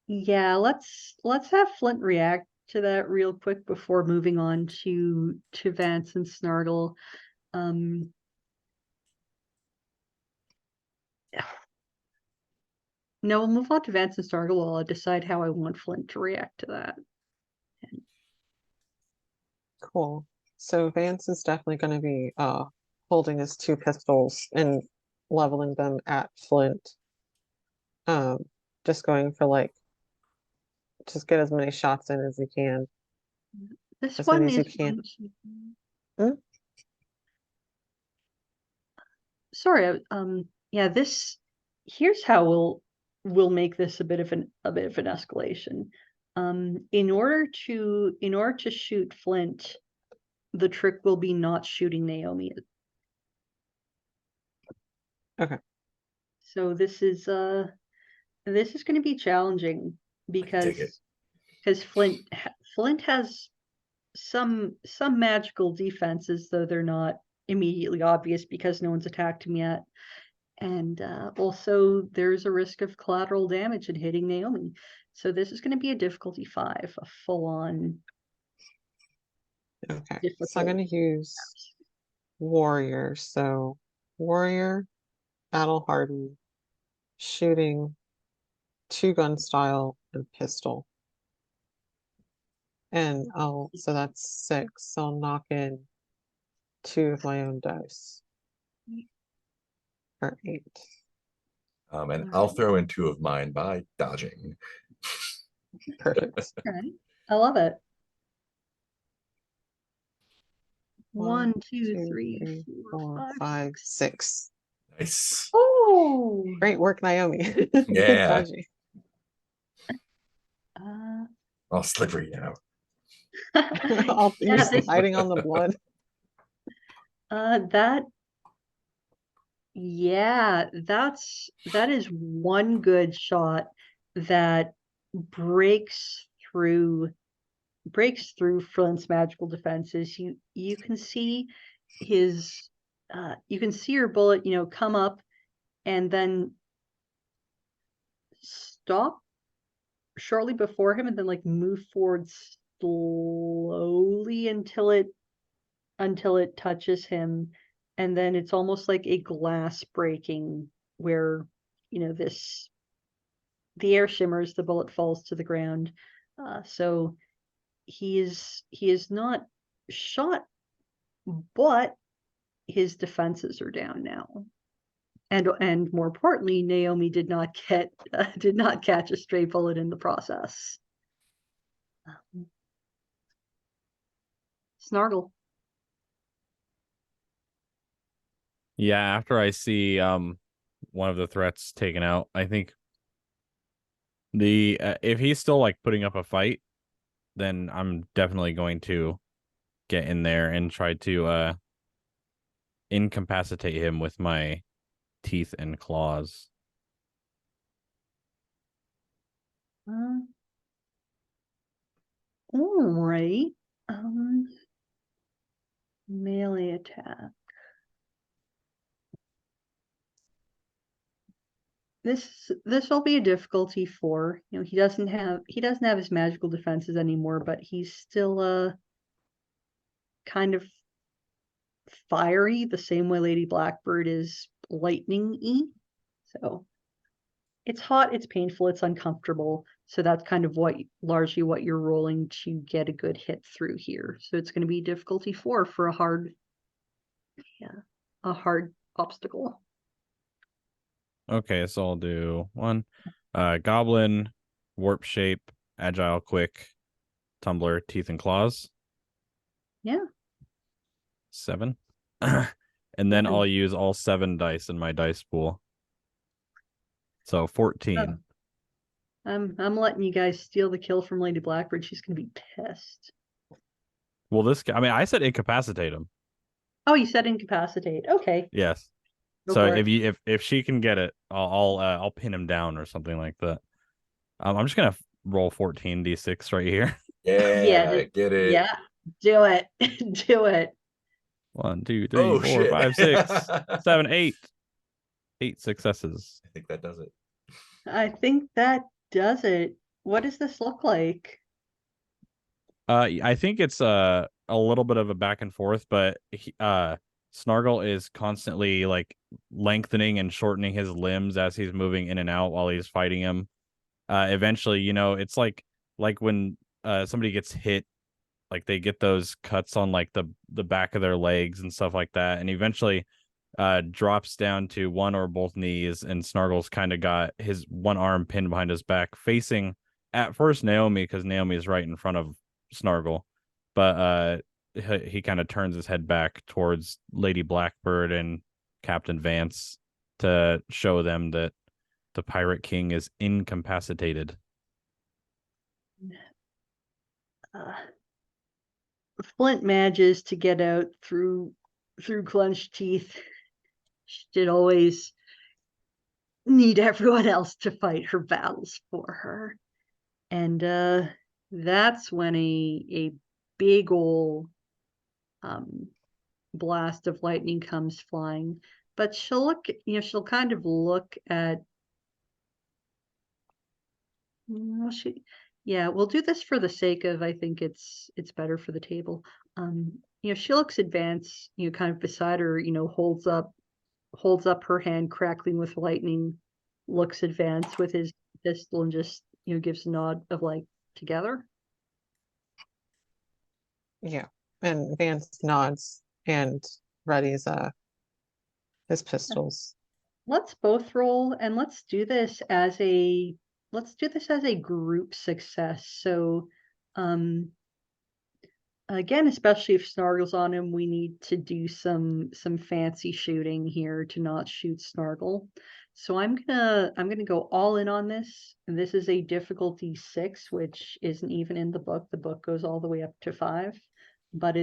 Yeah, let's have Flint react to that real quick before moving on to Vance and Snargle. No, we'll move on to Vance and Snargle while I decide how I want Flint to react to that. Cool. So Vance is definitely going to be holding his 2 pistols and leveling them at Flint. Just going for like, just get as many shots in as you can. This As one many as is you can. Sorry, yeah, this here's how we'll make this a bit of an escalation. In order to shoot Flint, the trick will be not shooting Naomi. Okay. So this is going to be challenging because Flint has some magical defenses, though they're not immediately obvious because no one's attacked him yet. And also there's a risk of collateral damage in hitting Naomi. So this is going to be a difficulty 5, a full-on. Okay. So I'm going to use warrior. So warrior, battle hardened, shooting, 2-gun style, and pistol. And so that's 6. So I'll knock in 2 of my own dice. Or 8. And I'll throw in 2 of mine by dodging. Perfect. Okay. I love it. 1, 2, 2, 3, 4, 5, 6. Nice. Oh, Great work, Naomi. Yeah. Dodgy. All slippery now. All Yeah, you're sliding on the blood. That is one good shot that breaks through Flint's magical defenses. You can see his you can see your bullet, come up and then stop shortly before him and then like move forward slowly until it touches him, and then it's almost like a glass breaking where the air shimmers, the bullet falls to the ground. So he is not shot, but his defenses are down now. And more importantly, Naomi did not catch a stray bullet in the process. Snargle. Yeah, after I see one of the threats taken out, I think the if he's still like putting up a fight, then I'm definitely going to get in there and try to incapacitate him with my teeth and claws. All right. Melee attack. This will be a difficulty 4. He doesn't have his magical defenses anymore, but he's still kind of fiery, the same way Lady Blackbird is lightning-y. So it's hot, it's painful, it's uncomfortable. So that's kind of largely what you're rolling to get a good hit through here. So it's going to be difficulty 4 for a hard obstacle. Okay, so I'll do 1. Goblin, warp shape, agile, quick, tumbler, teeth and claws. Yeah. 7. and then Ooh. I'll use all 7 dice in my dice pool. So 14. I'm letting you guys steal the kill from Lady Blackbird. She's gonna be pissed. Well, I mean, I said incapacitate him. Oh, you said incapacitate. Okay, Yes. go So for it. if she can get it, I'll pin him down or something like that. I'm just gonna roll 14d6 right here. Yeah, get it. Yeah, do it. Do it. 1, 2, 3, Oh 4, shit. 5, 6, 7, 8. 8 successes. I think that does it. I think that does it. What does this look like? I think it's a little bit of a back and forth, but Snargle is constantly like lengthening and shortening his limbs as he's moving in and out while he's fighting him. Eventually, it's like when somebody gets hit, like they get those cuts on like the back of their legs and stuff like that, and eventually drops down to one or both knees, and Snargle's kind of got his one arm pinned behind his back, facing at first Naomi, because Naomi is right in front of Snargle, but he kind of turns his head back towards Lady Blackbird and Captain Vance to show them that the Pirate King is incapacitated. Uh, Flint manages to get out through clenched teeth. She did always need everyone else to fight her battles for her. And that's when a big ol' blast of lightning comes flying. But she'll look, she'll kind of look at yeah, we'll do this for the sake of, I think it's better for the table. She looks at Vance, kind of beside her, holds up her hand crackling with lightning, looks at Vance with his pistol and just, gives a nod of like, together. Yeah. And Vance nods and readies his pistols. Let's both roll and let's do this as a group success. So again, especially if Snargle's on him, we need to do some fancy shooting here to not shoot Snargle. So I'm gonna go all in on this. And this is a difficulty 6, which isn't even in the book. The book goes all the way up to 5, but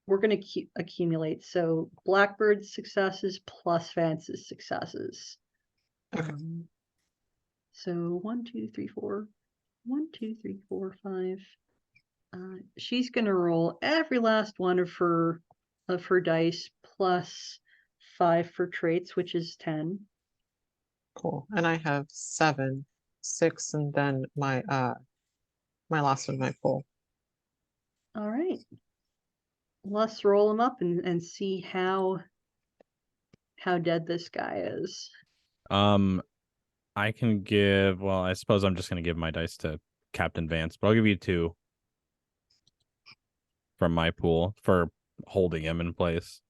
we're gonna accumulate. So Blackbird's successes plus Vance's successes. Okay. So 1, 2, 3, 4. 1, 2, 3, 4, 5. She's gonna roll every last one of her dice plus 5 for traits, which is 10. Cool. And I have 7, 6, and then my last one, my pool. All right. Let's roll them up and see how dead this guy is. I can give, well, I suppose I'm just going to give my dice to Captain Vance, but I'll give you 2 from my pool for holding him in place.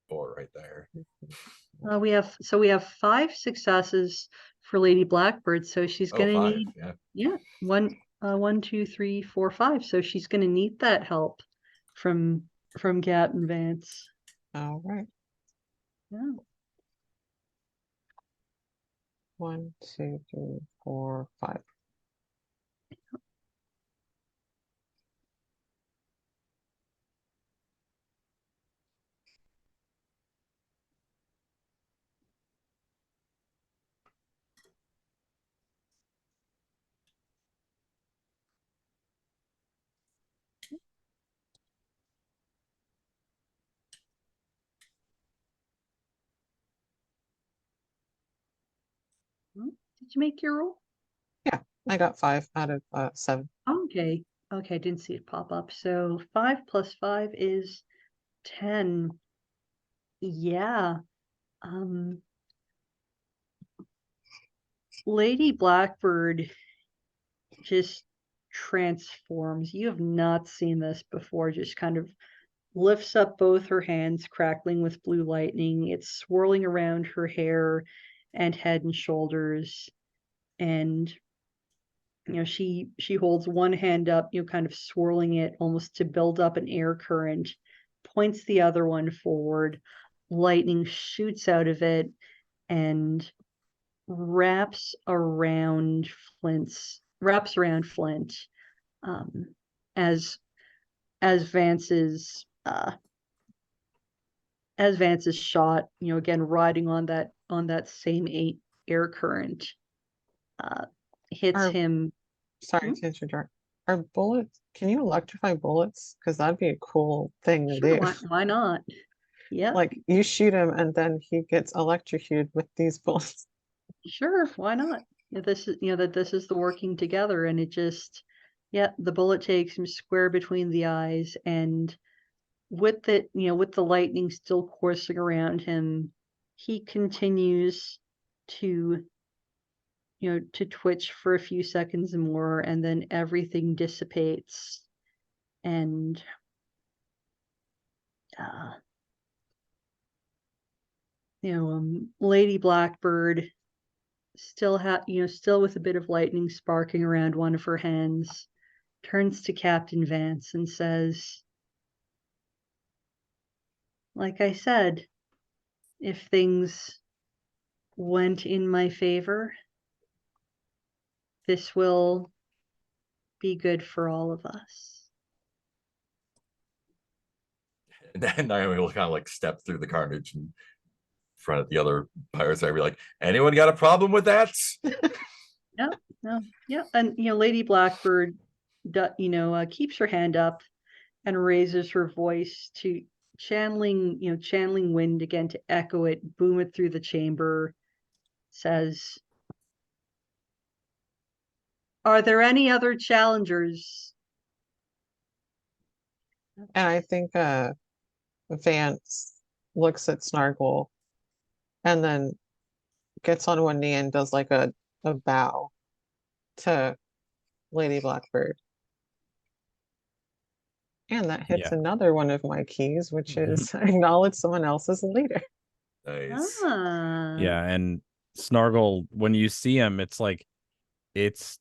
4 right there. We have 5 successes for Lady Blackbird, so she's gonna 5, need yeah. 1, 2, 3, 4, 5. So she's gonna need that help from Captain Vance. All right. Yeah. 1, 2, 3, 4, 5. Did you make your roll? Yeah, I got 5 out of 7. Okay. Okay, I didn't see it pop up. So 5 plus 5 is 10. Yeah. Lady Blackbird just transforms. You have not seen this before. Just kind of lifts up both her hands, crackling with blue lightning. It's swirling around her hair and head and shoulders. And she holds one hand up, kind of swirling it almost to build up an air current, points the other one forward. Lightning shoots out of it and wraps around Flint as Vance's shot, again riding on that same air current, hits him. Sorry to interrupt. Are bullets, can you electrify bullets? Because that'd be a cool thing to Sure, do. why not? Yeah, Like you shoot him and then he gets electrocuted with these bullets. sure, why not? This is this is the working together, and it just, the bullet takes him square between the eyes, and with the lightning still coursing around him, he continues to to twitch for a few seconds more, and then everything dissipates, and Lady Blackbird, still still with a bit of lightning sparking around one of her hands, turns to Captain Vance and says, like I said, if things went in my favor, this will be good for all of us. And then Naomi will kind of like step through the carnage in front of the other pirates and be like, anyone got a problem with that? No, yeah. And Lady Blackbird keeps her hand up and raises her voice to channeling wind again to echo it, boom it through the chamber, says, are there any other challengers? And I think Vance looks at Snargle and then gets on one knee and does like a bow to Lady Blackbird. And that hits Yeah. another one of my keys, which is acknowledge someone else as a leader. Nice. Yeah, and Snargle, when you see him, it's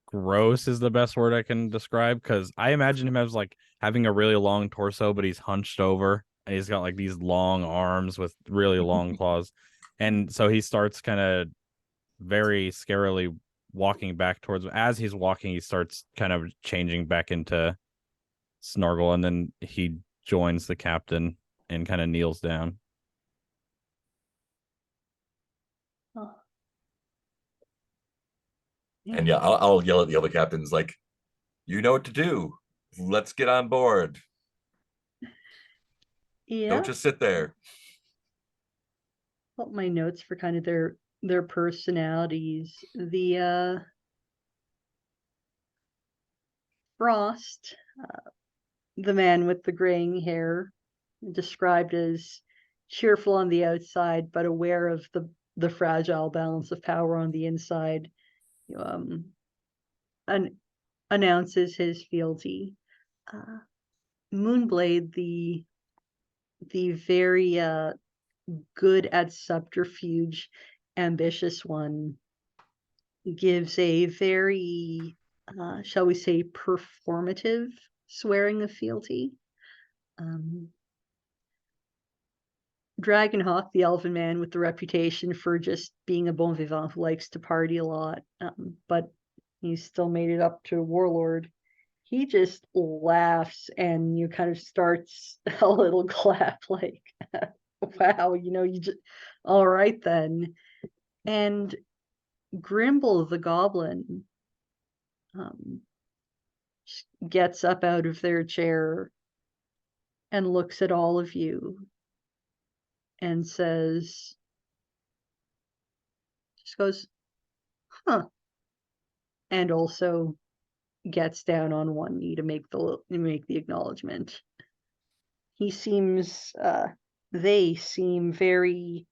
gross is the best word I can describe, because I imagine him as like having a really long torso, but he's hunched over and he's got like these long arms with really long claws. And so he starts kind of very scarily walking back towards him. As he's walking, he starts kind of changing back into Snargle, and then he joins the captain and kind of kneels down. Oh. And yeah, I'll yell at the other captains like, you know what to do. Let's get on board. Yeah. Don't just sit there. Put my notes for kind of their personalities. The Frost, the man with the graying hair, described as cheerful on the outside but aware of the fragile balance of power on the inside, announces his fealty. Moonblade, the very good at subterfuge, ambitious one, gives a very, shall we say, performative swearing of fealty. Dragonhawk, the elven man with the reputation for just being a bon vivant who likes to party a lot, but he's still made it up to Warlord. He just laughs and kind of starts a little clap like, wow, you just, all right then. And Grimble the goblin gets up out of their chair and looks at all of you and says, just goes, huh, and also gets down on one knee to make the acknowledgement. He seems, they seem very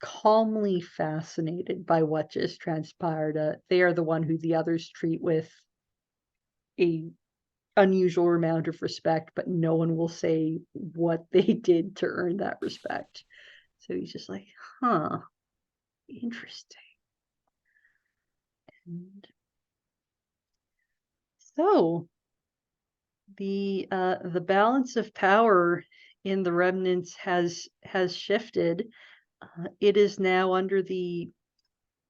calmly fascinated by what just transpired. They are the one who the others treat with a unusual amount of respect, but no one will say what they did to earn that respect. So he's just like, huh, interesting. And so The balance of power in the remnants has shifted. It is now under the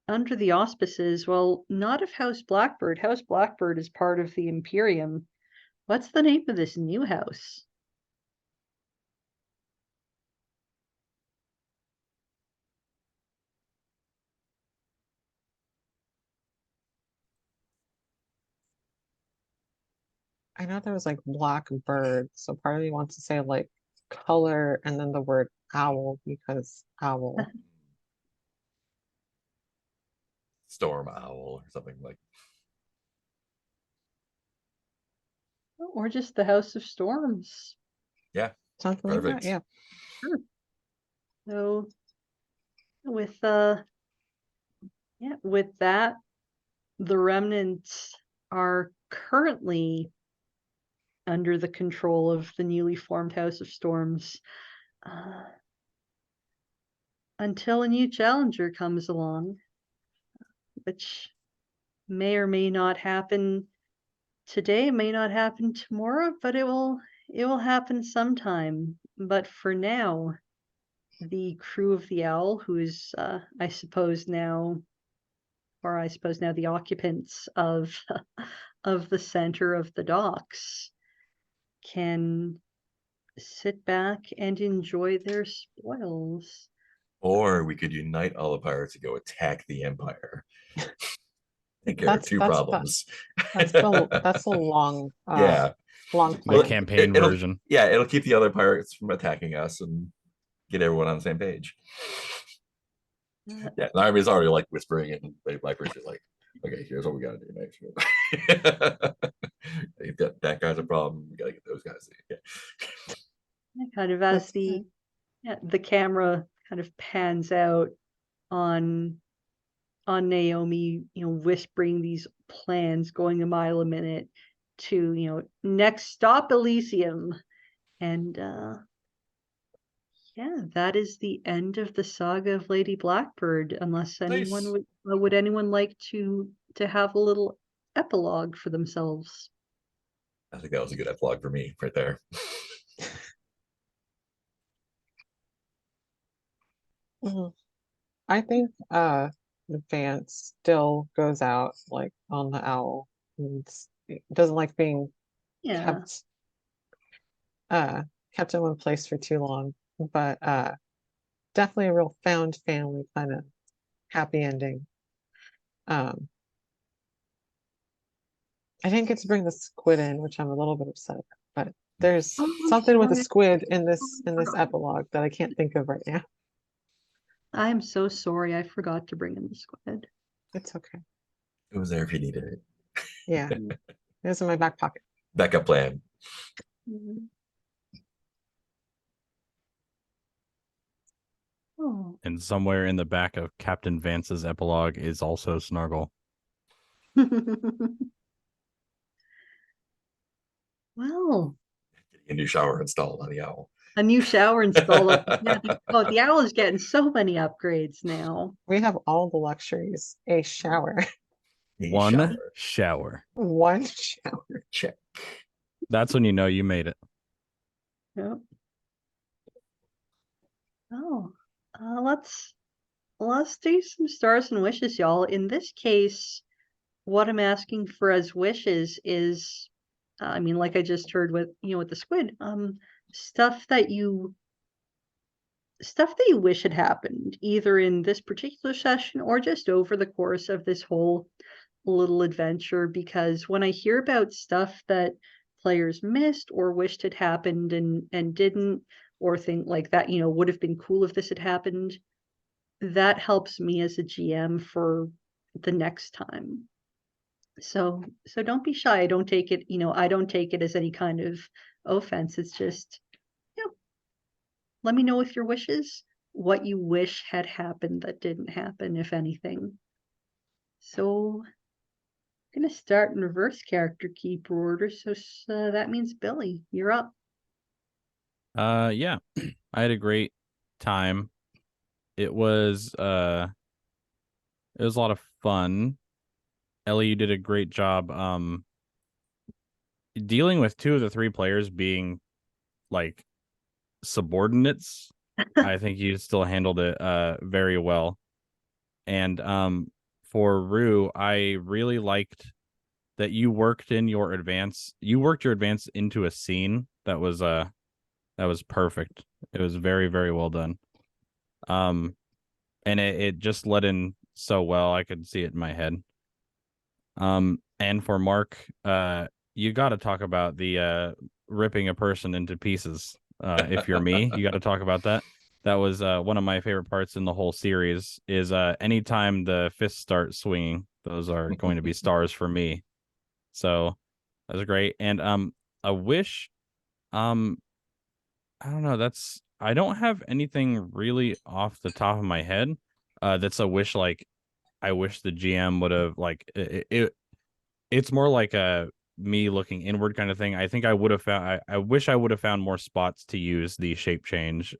auspices, well, not of House Blackbird. House Blackbird is part of the Imperium. What's the name of this new house? I know there was like Blackbird, so part of me wants to say like color and then the word owl because owl. Storm Owl or something like. Or just the House of Storms. Yeah, Something like that, perfect. yeah. Sure. So with with that, the remnants are currently under the control of the newly formed House of Storms. Until a new challenger comes along, which may or may not happen today, may not happen tomorrow, but it will happen sometime. But for now, the crew of the Owl, who is I suppose now the occupants of of the center of the docks, can sit back and enjoy their spoils. Or we could unite all the pirates to go attack the Empire. Take care of two problems. That's a long Yeah. long The Well, plan. campaign it'll, version. yeah, it'll keep the other pirates from attacking us and get everyone on the same page. Yeah, the army's already like whispering and they Blackbird's just like, okay, here's what we gotta do next. That guy's a problem. We gotta get those guys. Yeah. Kind of as That's the camera kind of pans out on Naomi, whispering these plans going a mile a minute to, next stop Elysium. And yeah, that is the end of the saga of Lady Blackbird, unless anyone Nice. would anyone like to have a little epilogue for themselves. I think that was a good epilogue for me right there. Mhm. I think Vance still goes out like on the owl and doesn't like being Yeah. kept in one place for too long, but definitely a real found family kind of happy ending. Um, I didn't get to bring the squid in, which I'm a little bit upset about, but there's Oh, I'm something with the sorry. squid in this epilogue that I can't think of right now. I'm so sorry. I forgot to bring in the squid. It's okay. It was there if you needed it. Yeah, it was in my back pocket. Backup plan. Mhm. Oh. And somewhere in the back of Captain Vance's epilogue is also Snargle. Well, Getting a new shower installed on the owl. a new shower installed. Yeah, the owl is getting so many upgrades now. We have all the luxuries. A shower. One shower. One shower. Check. That's when you know you made it. Yep. Oh, let's do some stars and wishes, y'all. In this case, what I'm asking for as wishes is, I mean, like I just heard with with the squid, stuff that you wish had happened, either in this particular session or just over the course of this whole little adventure. Because when I hear about stuff that players missed or wished had happened and didn't, or think like that, would have been cool if this had happened, that helps me as a GM for the next time. So don't be shy. I don't take it, I don't take it as any kind of offense. It's just, let me know with your wishes what you wish had happened that didn't happen, if anything. So I'm gonna start in reverse character keeper order. So that means Billy, you're up. Yeah. I had a great time. It was a lot of fun. Ellie, you did a great job dealing with 2 of the 3 players being like subordinates, I think you still handled it very well. And for Rue, I really liked that you worked your advance into a scene that was perfect. It was very, very well done. And it just let in so well. I could see it in my head. And for Mark, you got to talk about the ripping a person into pieces. If you're me, you got to talk about that. That was one of my favorite parts in the whole series. Is anytime the fists start swinging, those are going to be stars for me. So that was great. And a wish, um, I don't know. I don't have anything really off the top of my head. That's a wish like I wish the GM would have like it's more like a me looking inward kind of thing. I think I would have found I wish I would have found more spots to use the shape change.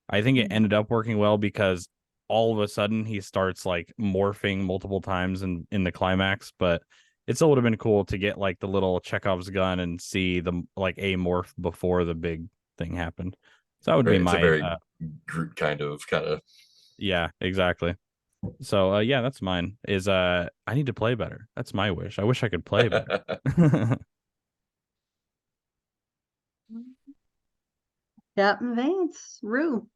I think it ended up working well because all of a sudden he starts like morphing multiple times in the climax, but it still would have been cool to get like the little Chekhov's gun and see the like a morph before the big thing happened. So that would be It's a my very Groot kind of. yeah, exactly. So yeah, that's mine. Is I need to play better. That's my wish. I wish I could play better. Captain Vance, Rue.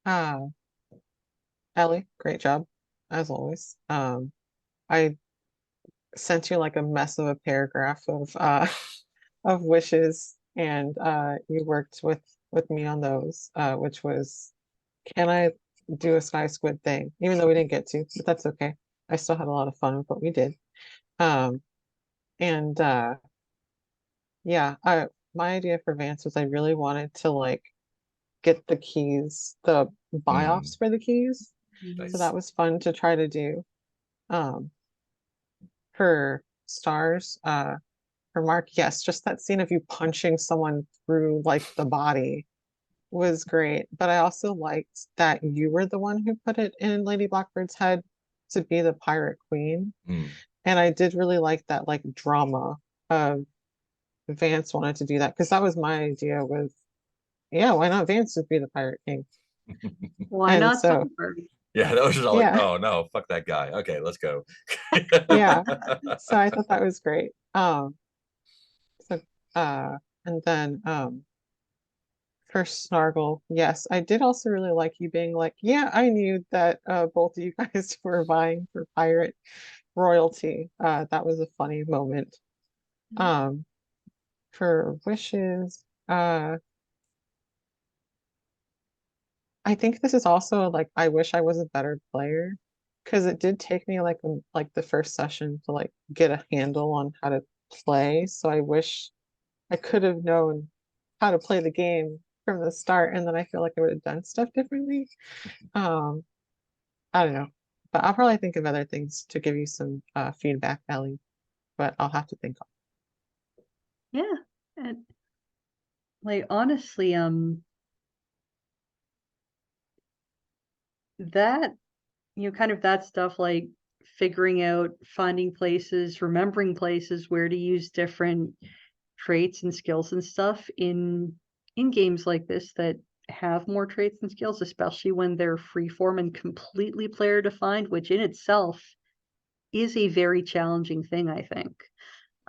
Uh, Ellie, great job, as always. I sent you like a mess of a paragraph of of wishes, and you worked with me on those, which was, can I do a Sky Squid thing? Even though we didn't get to, but that's okay. I still had a lot of fun with what we did. Um, and yeah, my idea for Vance was I really wanted to like get the keys, the Mm, buy-offs for the keys. So nice. that was fun to try to do. Um, for stars, for Mark, yes, just that scene of you punching someone through like the body was great. But I also liked that you were the one who put it in Lady Blackbird's head to be the pirate queen. Mm. And I did really like that like drama of Vance wanted to do that because that was my idea was, yeah, why not Vance just be the pirate king? Why And not so, Songbird? Yeah, that was just all like, yeah, oh no, fuck that guy. Okay, let's go. yeah. So I thought that was great. So and then for Snargle, yes, I did also really like you being like, yeah, I knew that both of you guys were vying for pirate royalty. That was a funny moment. Um, for wishes, I think this is also like I wish I was a better player because it did take me like the first session to like get a handle on how to play. So I wish I could have known how to play the game from the start, and then I feel like I would have done stuff differently. Um, I don't know, but I'll probably think of other things to give you some feedback, Ellie. But I'll have to think. Yeah. And like honestly, that kind of that stuff like figuring out, finding places, remembering places where to use different traits and skills and stuff in games like this that have more traits and skills, especially when they're freeform and completely player defined, which in itself is a very challenging thing, I think.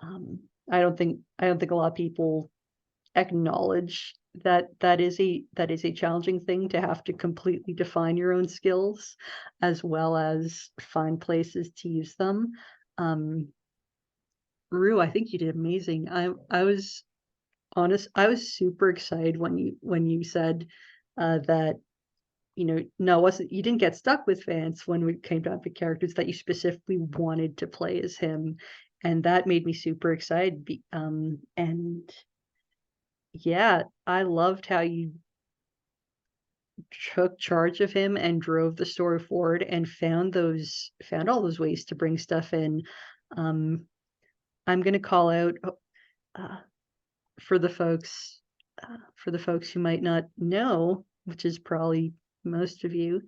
Um, I don't think a lot of people acknowledge that that is a challenging thing to have to completely define your own skills as well as find places to use them. Um, Rue, I think you did amazing. I was honest. I was super excited when you said that no, wasn't you didn't get stuck with Vance when we came down to characters that you specifically wanted to play as him, and that made me super excited. And yeah, I loved how you took charge of him and drove the story forward and found all those ways to bring stuff in. Um, I'm gonna call out uh, for the folks who might not know, which is probably most of you.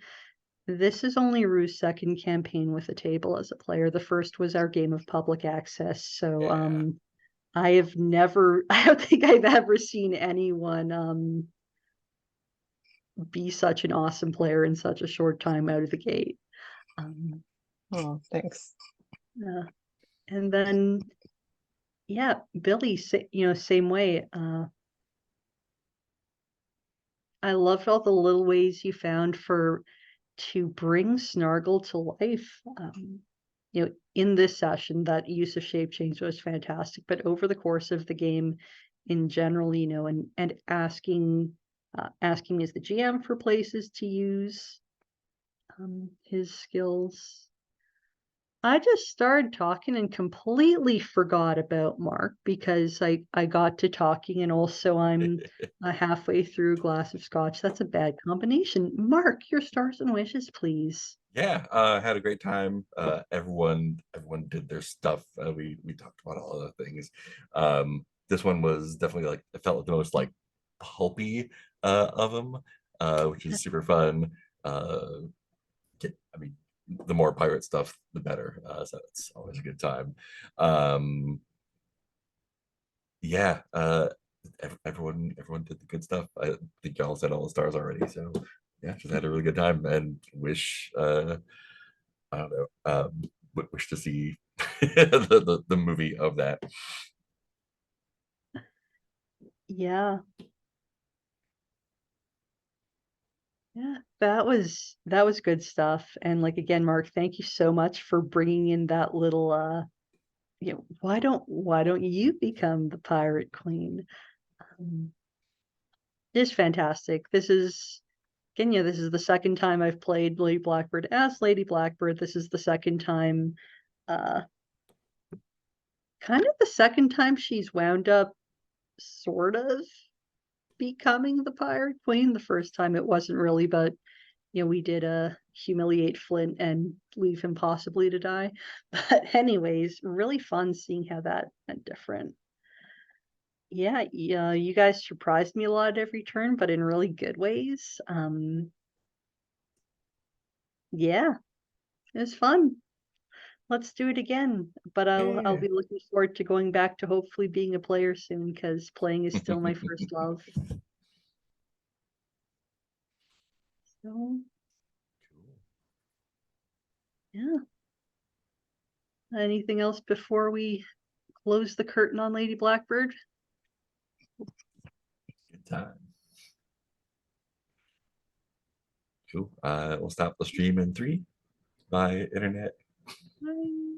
This is only Rue's second campaign with a table as a player. The first was our game of public access. So Yeah. I have never, I don't think I've ever seen anyone be such an awesome player in such a short time out of the gate. Oh, thanks. Yeah. And then, yeah, Billy, same way. I loved all the little ways you found to bring Snargle to life. In this session, that use of shape change was fantastic, but over the course of the game in general, and asking me as the GM for places to use his skills. I just started talking and completely forgot about Mark because I got to talking, and also I'm halfway through a glass of scotch. That's a bad combination. Mark, your stars and wishes, please. Yeah, had a great time. Everyone did their stuff. We talked about all of the things. This one was definitely like, it felt like the most like pulpy of them, which is super fun. I mean, the more pirate stuff, the better. So it's always a good time. Yeah, everyone did the good stuff. I think y'all said all the stars already. So yeah, just had a really good time and wish I don't know, wish to see the movie of that. Yeah. Yeah, that was good stuff. And like again, Mark, thank you so much for bringing in that little why don't you become the pirate queen? Um, it's fantastic. This is again, this is the second time I've played Lady Blackbird as Lady Blackbird. This is the second time, uh, kind of the second time she's wound up sort of becoming the pirate queen. The first time it wasn't really, but we did humiliate Flint and leave him possibly to die. But anyways, really fun seeing how that went different. Yeah, you guys surprised me a lot at every turn, but in really good ways. Yeah, it was fun. Let's do it again. But I'll Yeah. be looking forward to going back to hopefully being a player soon because playing is still my first love. So yeah. Anything else before we close the curtain on Lady Blackbird? Good time. Cool. We'll stop the stream in 3. Bye, internet. Bye.